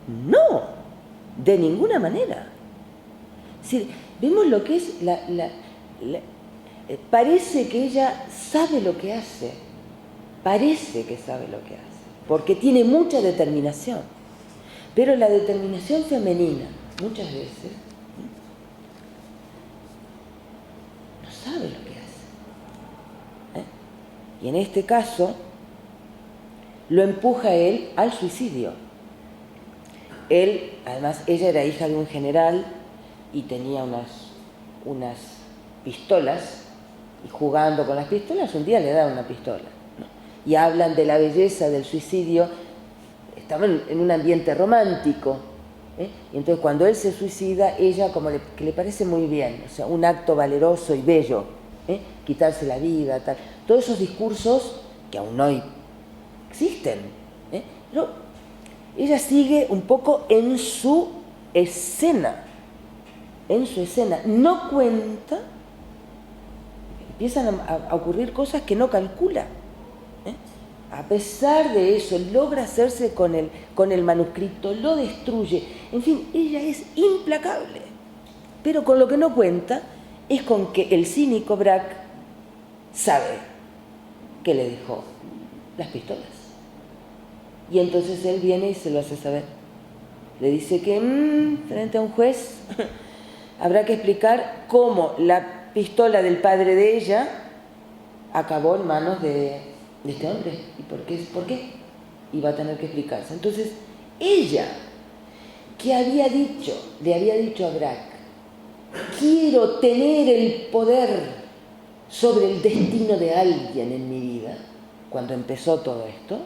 No, de ninguna manera. Es decir, vemos lo que es parece que ella sabe lo que hace, parece que sabe lo que hace, porque tiene mucha determinación, pero la determinación femenina muchas veces no sabe lo que hace. Y en este caso lo empuja él al suicidio. Él, además, ella era hija de un general y tenía unas pistolas, y jugando con las pistolas un día le da una pistola, ¿no? Y hablan de la belleza del suicidio. Estaban en un ambiente romántico, y entonces cuando él se suicida, ella como que le parece muy bien, o sea, un acto valeroso y bello, quitarse la vida, tal. Todos esos discursos que aún hoy existen, pero ella sigue un poco en su escena, no cuenta, empiezan a ocurrir cosas que no calcula. A pesar de eso, logra hacerse con el manuscrito, lo destruye. En fin, ella es implacable. Pero con lo que no cuenta es con que el cínico Braque sabe que le dejó las pistolas. Y entonces él viene y se lo hace saber. Le dice que frente a un juez habrá que explicar cómo la pistola del padre de ella acabó en manos de este hombre. ¿Y por qué? y va a tener que explicarse. Entonces, ella, que le había dicho a Braque, quiero tener el poder sobre el destino de alguien en mi vida, cuando empezó todo esto,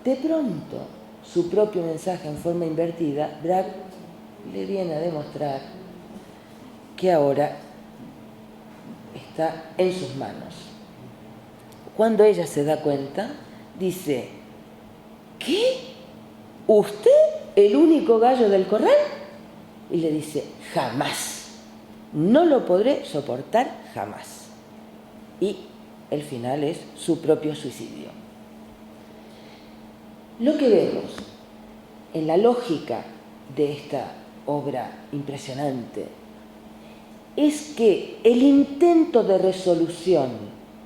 de pronto su propio mensaje en forma invertida, Braque le viene a demostrar que ahora está en sus manos. Cuando ella se da cuenta, dice, ¿qué? ¿Usted el único gallo del corral? Y le dice, jamás, no lo podré soportar jamás. Y el final es su propio suicidio. Lo que vemos en la lógica de esta obra impresionante es que el intento de resolución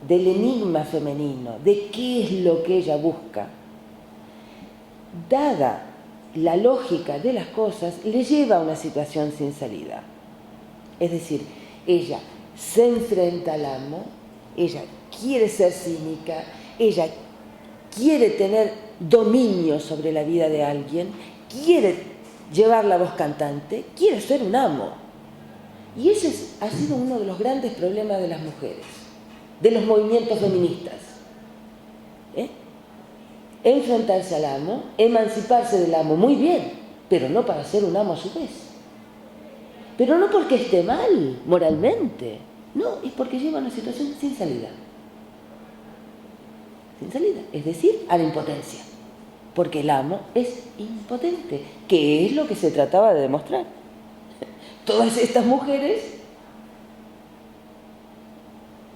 del enigma femenino, de qué es lo que ella busca, dada la lógica de las cosas, le lleva a una situación sin salida. Es decir, ella se enfrenta al amo, ella quiere ser cínica, ella quiere tener dominio sobre la vida de alguien, quiere llevar la voz cantante, quiere ser un amo. Y ese ha sido uno de los grandes problemas de las mujeres, de los movimientos feministas. Enfrentarse al amo, emanciparse del amo, muy bien, pero no para ser un amo a su vez. Pero no porque esté mal moralmente, no, es porque lleva a una situación sin salida. Sin salida, es decir, a la impotencia. Porque el amo es impotente, que es lo que se trataba de demostrar. Todas estas mujeres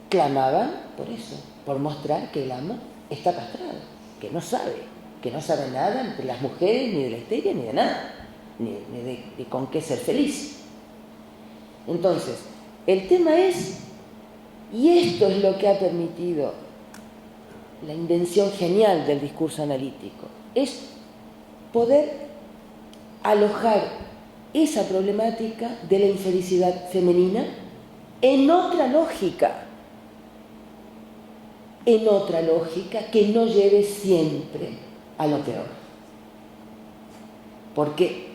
clamaban por eso, por mostrar que el amo está castrado, que no sabe nada de las mujeres, ni de la histeria, ni de nada, ni de con qué ser feliz. Entonces, el tema es, y esto es lo que ha permitido la invención genial del discurso analítico, es poder alojar esa problemática de la infelicidad femenina en otra lógica que no lleve siempre a lo peor. Porque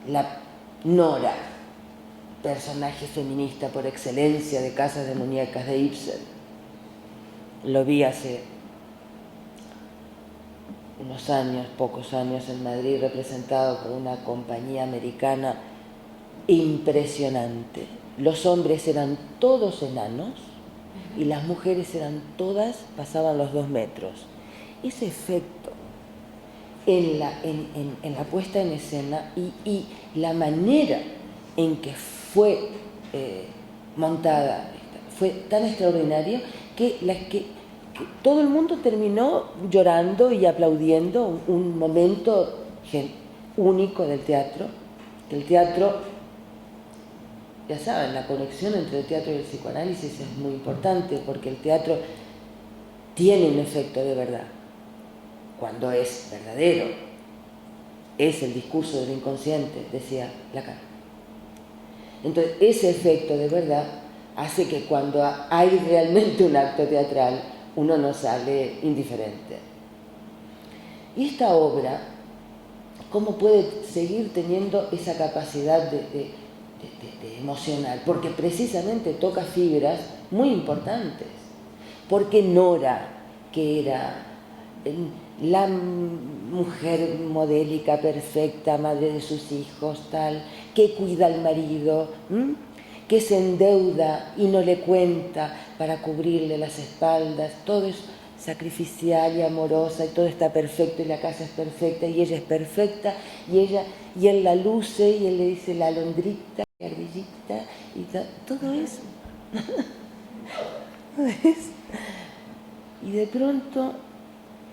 la Nora, personaje feminista por excelencia de Casas de Muñecas de Ibsen, lo vi hace unos años, pocos años en Madrid, representado por una compañía americana impresionante. Los hombres eran todos enanos y las mujeres eran todas, pasaban los 2 metros. Ese efecto en la puesta en escena y la manera en que fue montada fue tan extraordinario que todo el mundo terminó llorando y aplaudiendo un momento único del teatro. El teatro, ya saben, la conexión entre el teatro y el psicoanálisis es muy importante porque el teatro tiene un efecto de verdad cuando es verdadero. Es el discurso del inconsciente, decía Lacan. Entonces, ese efecto de verdad hace que cuando hay realmente un acto teatral, uno no sale indiferente. Y esta obra, ¿cómo puede seguir teniendo esa capacidad de emocional? Porque precisamente toca fibras muy importantes. Porque Nora, que era la mujer modélica, perfecta, madre de sus hijos, tal, que cuida al marido, que se endeuda y no le cuenta para cubrirle las espaldas, todo es sacrificial y amorosa y todo está perfecto y la casa es perfecta y ella es perfecta y él la luce y él le dice la alondrita, la ardillita y todo eso. Y de pronto,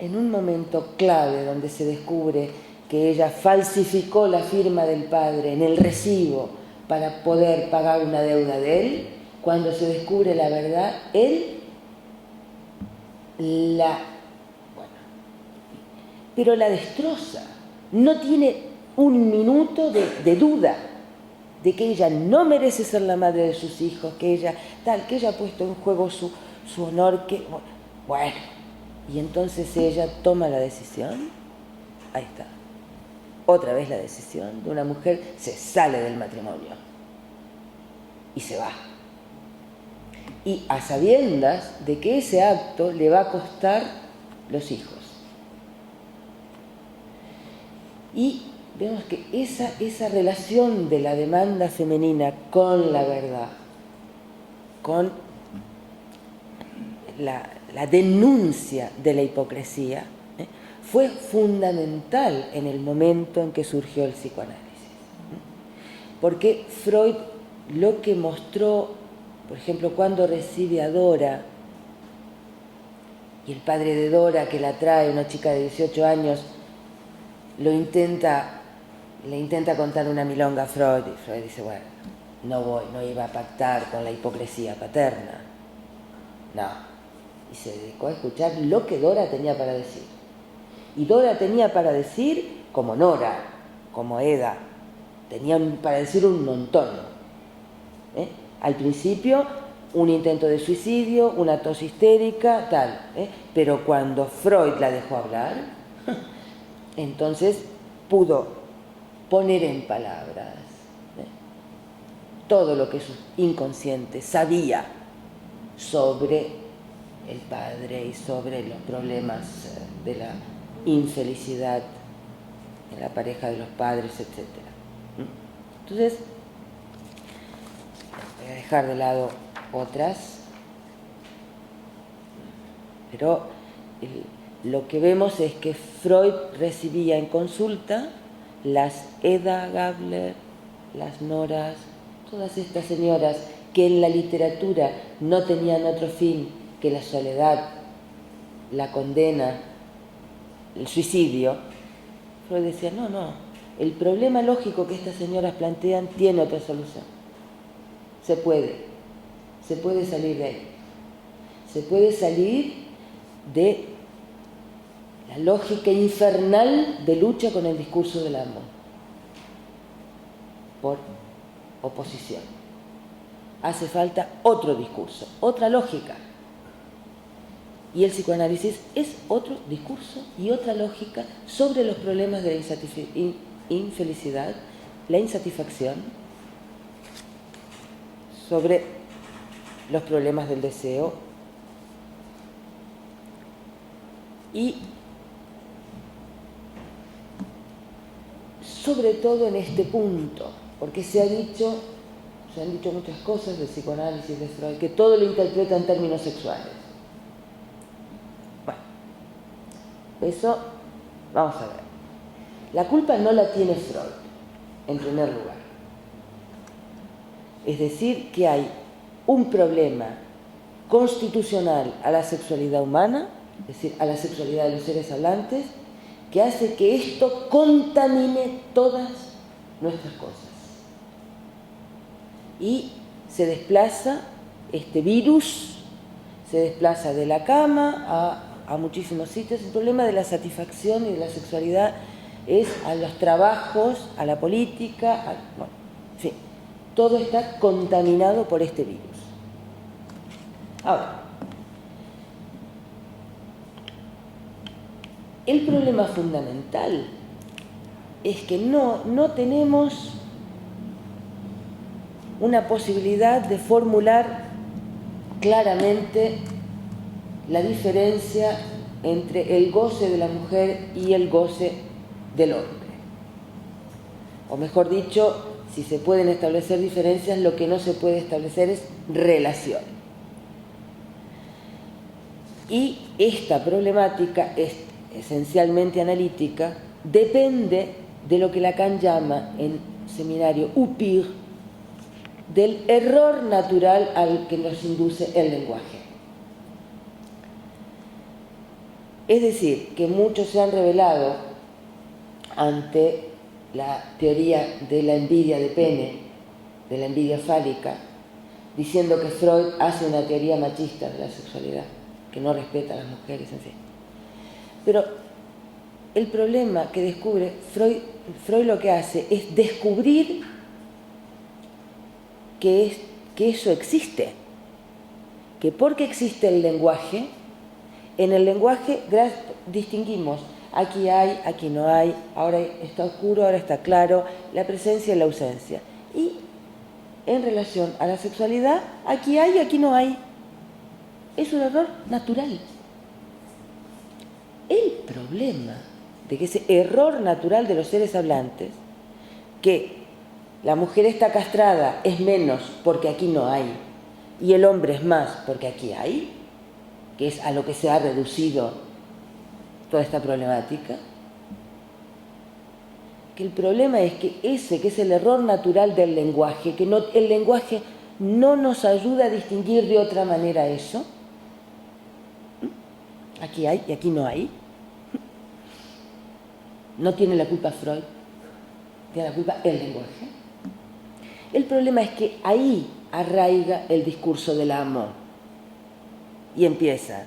en un momento clave donde se descubre que ella falsificó la firma del padre en el recibo para poder pagar una deuda de él, cuando se descubre la verdad, él pero la destroza. No tiene un minuto de duda de que ella no merece ser la madre de sus hijos, que ella ha puesto en juego su honor, y entonces ella toma la decisión ahí está. Otra vez la decisión de una mujer, se sale del matrimonio y se va. Y a sabiendas de que ese acto le va a costar los hijos. Y vemos que esa relación de la demanda femenina con la verdad, con la denuncia de la hipocresía, fue fundamental en el momento en que surgió el psicoanálisis. Porque Freud lo que mostró, por ejemplo, cuando recibe a Dora, y el padre de Dora, que la trae, una chica de 18 años, le intenta contar una milonga a Freud, y Freud dice, bueno, no iba a pactar con la hipocresía paterna. No. Y se dedicó a escuchar lo que Dora tenía para decir. Y Dora tenía para decir como Nora, como Eda, tenían para decir un montón. Al principio, un intento de suicidio, una tos histérica, tal. Pero cuando Freud la dejó hablar, entonces pudo poner en palabras todo lo que su inconsciente sabía sobre el padre y sobre los problemas de la infelicidad en la pareja de los padres, etc. Entonces, voy a dejar de lado otras, pero lo que vemos es que Freud recibía en consulta las Eda Gabler, las Noras, todas estas señoras que en la literatura no tenían otro fin que la soledad, la condena, el suicidio. Freud decía, no, el problema lógico que estas señoras plantean tiene otra solución. Se puede salir de ahí. Se puede salir de la lógica infernal de lucha con el discurso del amor, por oposición. Hace falta otro discurso, otra lógica. Y el psicoanálisis es otro discurso y otra lógica sobre los problemas de la infelicidad, la insatisfacción, sobre los problemas del deseo y sobre todo en este punto, porque se han dicho muchas cosas del psicoanálisis de Freud, que todo lo interpreta en términos sexuales. Bueno, eso vamos a ver. La culpa no la tiene Freud, en primer lugar. Es decir, que hay un problema constitucional a la sexualidad humana, es decir, a la sexualidad de los seres hablantes, que hace que esto contamine todas nuestras cosas. Y se desplaza, este virus se desplaza de la cama a muchísimos sitios. El problema de la satisfacción y de la sexualidad es a los trabajos, a la política, en fin, todo está contaminado por este virus. Ahora, el problema fundamental es que no tenemos una posibilidad de formular claramente la diferencia entre el goce de la mujer y el goce del hombre. O mejor dicho, si se pueden establecer diferencias, lo que no se puede establecer es relación. Y esta problemática es esencialmente analítica, depende de lo que Lacan llama en seminario upir, del error natural al que nos induce el lenguaje. Es decir, que muchos se han revelado ante la teoría de la envidia de pene, de la envidia fálica, diciendo que Freud hace una teoría machista de la sexualidad, que no respeta a las mujeres, en fin. Pero el problema que descubre Freud lo que hace es descubrir que eso existe, que porque existe el lenguaje, en el lenguaje distinguimos aquí hay, aquí no hay, ahora está oscuro, ahora está claro, la presencia y la ausencia. Y en relación a la sexualidad, aquí hay, aquí no hay. Es un error natural. El problema de que ese error natural de los seres hablantes, que la mujer está castrada es menos porque aquí no hay, y el hombre es más porque aquí hay, que es a lo que se ha reducido toda esta problemática, que el problema es que ese, que es el error natural del lenguaje, que no, el lenguaje no nos ayuda a distinguir de otra manera eso. Aquí hay y aquí no hay. No tiene la culpa Freud, tiene la culpa el lenguaje. El problema es que ahí arraiga el discurso del amor. Y empieza,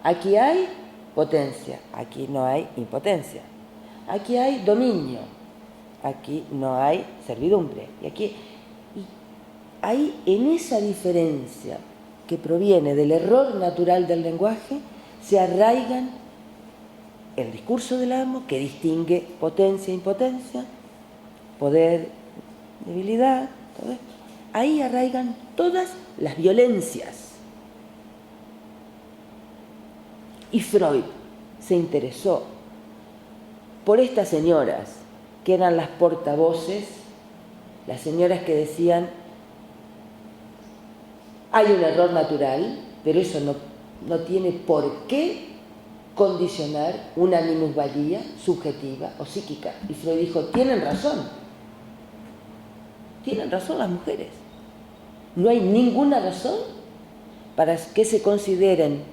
aquí hay potencia, aquí no hay impotencia. Aquí hay dominio, aquí no hay servidumbre. Y ahí, en esa diferencia que proviene del error natural del lenguaje, se arraigan el discurso del amo, que distingue potencia e impotencia, poder, debilidad, todo esto. Ahí arraigan todas las violencias. Y Freud se interesó por estas señoras, que eran las portavoces, las señoras que decían, hay un error natural, pero eso no tiene por qué condicionar una minusvalía subjetiva o psíquica. Y Freud dijo, tienen razón las mujeres. No hay ninguna razón para que se consideren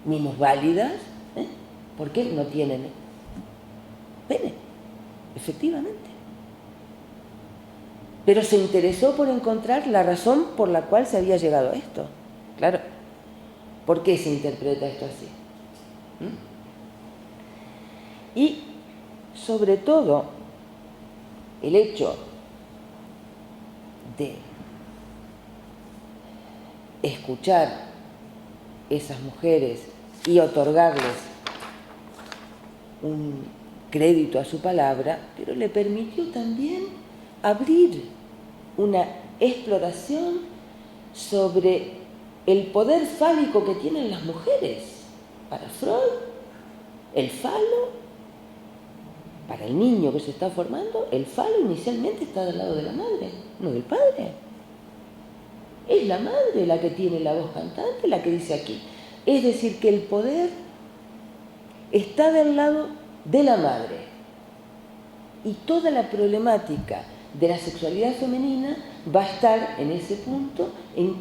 minusválidas, porque no tienen pene, efectivamente. Pero se interesó por encontrar la razón por la cual se había llegado a esto. Claro, ¿por qué se interpreta esto así? Y, sobre todo, el hecho de escuchar esas mujeres y otorgarles un crédito a su palabra, pero le permitió también abrir una exploración sobre el poder fálico que tienen las mujeres. Para Freud, el falo, para el niño que se está formando, el falo inicialmente está del lado de la madre, no del padre. Es la madre la que tiene la voz cantante, la que dice aquí. Es decir, que el poder está del lado de la madre. Y toda la problemática de la sexualidad femenina va a estar en ese punto, en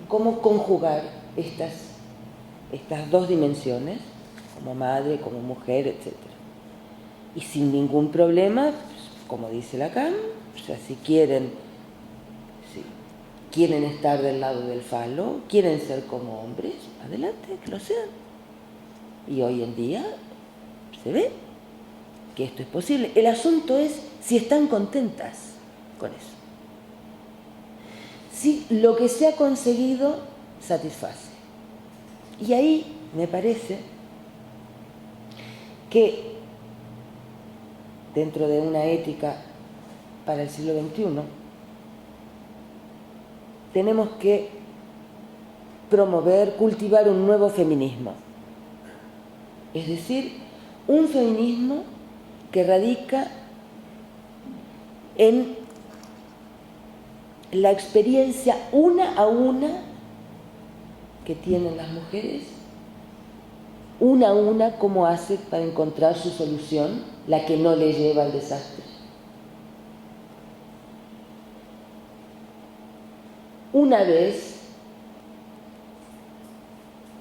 cómo conjugar estas dos dimensiones, como madre, como mujer, etc. Y sin ningún problema, pues, como dice Lacan, o sea, si quieren estar del lado del falo, quieren ser como hombres, adelante, que lo sean. Y hoy en día se ve que esto es posible. El asunto es si están contentas con eso. Si lo que se ha conseguido satisface. Y ahí me parece que dentro de una ética para el siglo XXI tenemos que promover, cultivar un nuevo feminismo. Es decir, un feminismo que radica en la experiencia una a una que tienen las mujeres, una a una, cómo hace para encontrar su solución, la que no le lleva al desastre. Una vez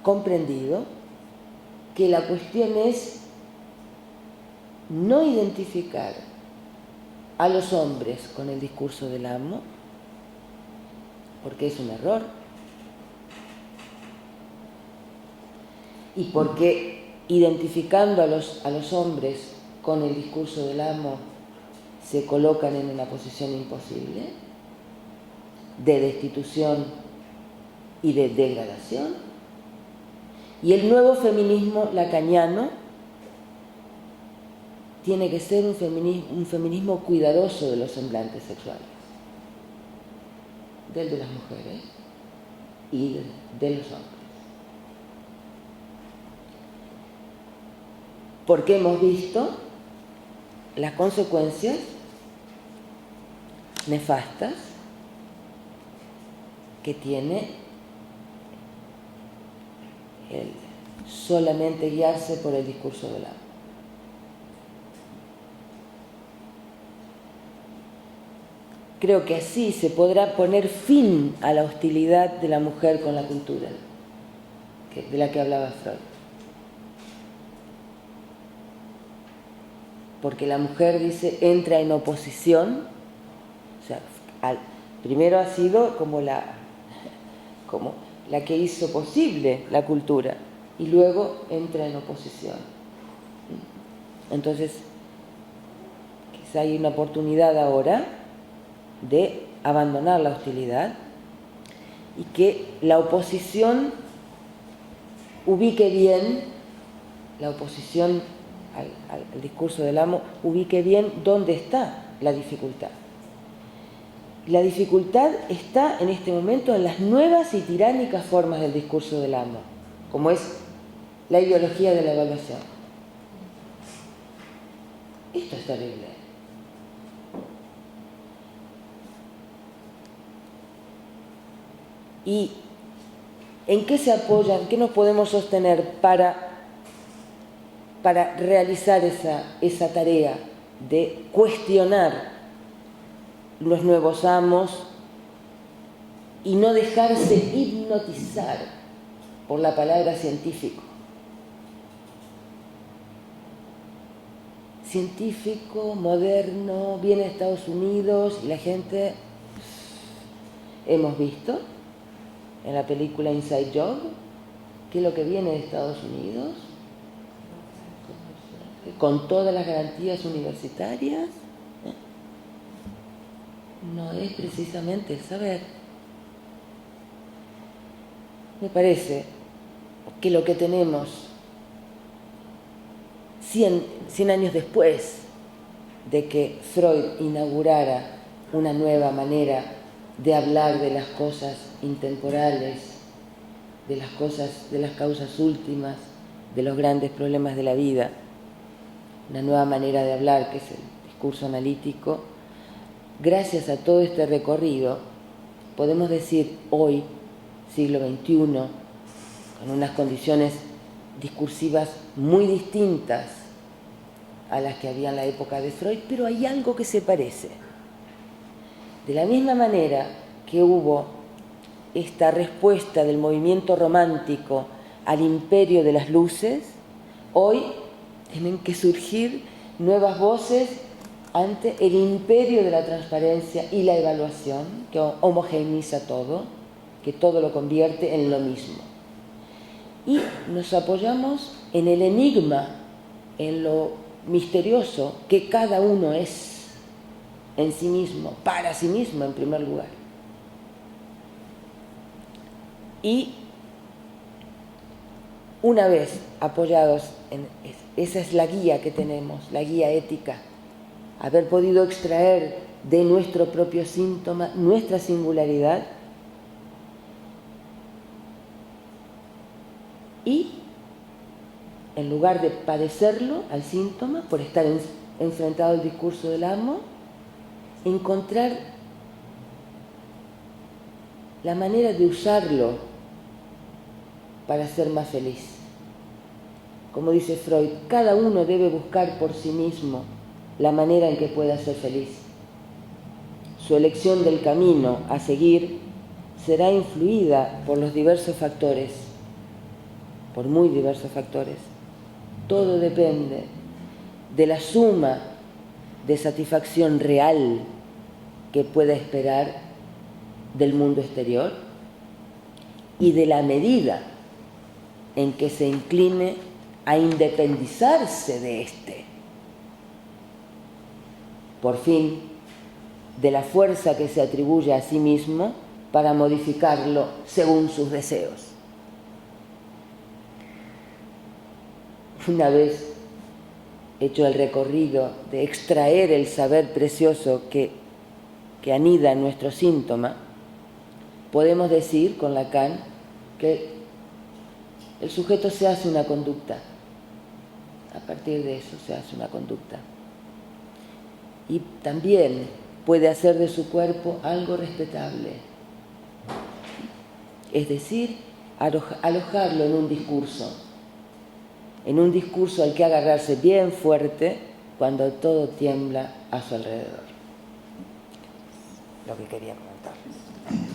comprendido que la cuestión es no identificar a los hombres con el discurso del amo, porque es un error, y porque identificando a los hombres con el discurso del amo se colocan en una posición imposible de destitución y de degradación, Y el nuevo feminismo lacaniano tiene que ser un feminismo cuidadoso de los semblantes sexuales, del de las mujeres y de los hombres. Porque hemos visto las consecuencias nefastas que tiene el solamente guiarse por el discurso del amor. Creo que así se podrá poner fin a la hostilidad de la mujer con la cultura, de la que hablaba Freud. Porque la mujer, dice, entra en oposición, o sea, primero ha sido como la que hizo posible la cultura, y luego entra en oposición. Entonces, quizá hay una oportunidad ahora de abandonar la hostilidad y que la oposición ubique bien, la oposición al discurso del amo, ubique bien dónde está la dificultad. La dificultad está en este momento en las nuevas y tiránicas formas del discurso del amo, como es la ideología de la evaluación. Esto es terrible. ¿Y en qué se apoyan, qué nos podemos sostener para realizar esa tarea de cuestionar los nuevos amos y no dejarse hipnotizar por la palabra científico? Científico, moderno, viene de Estados Unidos, y la gente, hemos visto en la película Inside Job, que es lo que viene de Estados Unidos, con todas las garantías universitarias, no es precisamente el saber. Me parece que lo que tenemos 100 años después de que Freud inaugurara una nueva manera de hablar de las cosas intemporales, de las causas últimas, de los grandes problemas de la vida, una nueva manera de hablar, que es el discurso analítico, gracias a todo este recorrido, podemos decir hoy, siglo XXI, con unas condiciones discursivas muy distintas a las que había en la época de Freud, pero hay algo que se parece. De la misma manera que hubo esta respuesta del movimiento romántico al imperio de las luces, hoy tienen que surgir nuevas voces ante el imperio de la transparencia y la evaluación, que homogeneiza todo, que todo lo convierte en lo mismo. Y nos apoyamos en el enigma, en lo misterioso que cada uno es en sí mismo, para sí mismo en primer lugar. Y una vez apoyados en esa es la guía que tenemos, la guía ética, haber podido extraer de nuestro propio síntoma nuestra singularidad y, en lugar de padecerlo al síntoma por estar enfrentado al discurso del amo, encontrar la manera de usarlo para ser más feliz. Como dice Freud, cada uno debe buscar por sí mismo la manera en que pueda ser feliz. Su elección del camino a seguir será influida por los diversos factores, por muy diversos factores. Todo depende de la suma de satisfacción real que pueda esperar del mundo exterior y de la medida en que se incline a independizarse de éste. Por fin, de la fuerza que se atribuye a sí mismo para modificarlo según sus deseos. una vez hecho el recorrido de extraer el saber precioso que anida en nuestro síntoma, podemos decir con Lacan que el sujeto se hace una conducta. A partir de eso se hace una conducta. Y también puede hacer de su cuerpo algo respetable. Es decir, alojarlo en un discurso al que agarrarse bien fuerte cuando todo tiembla a su alrededor. Lo que quería comentarles.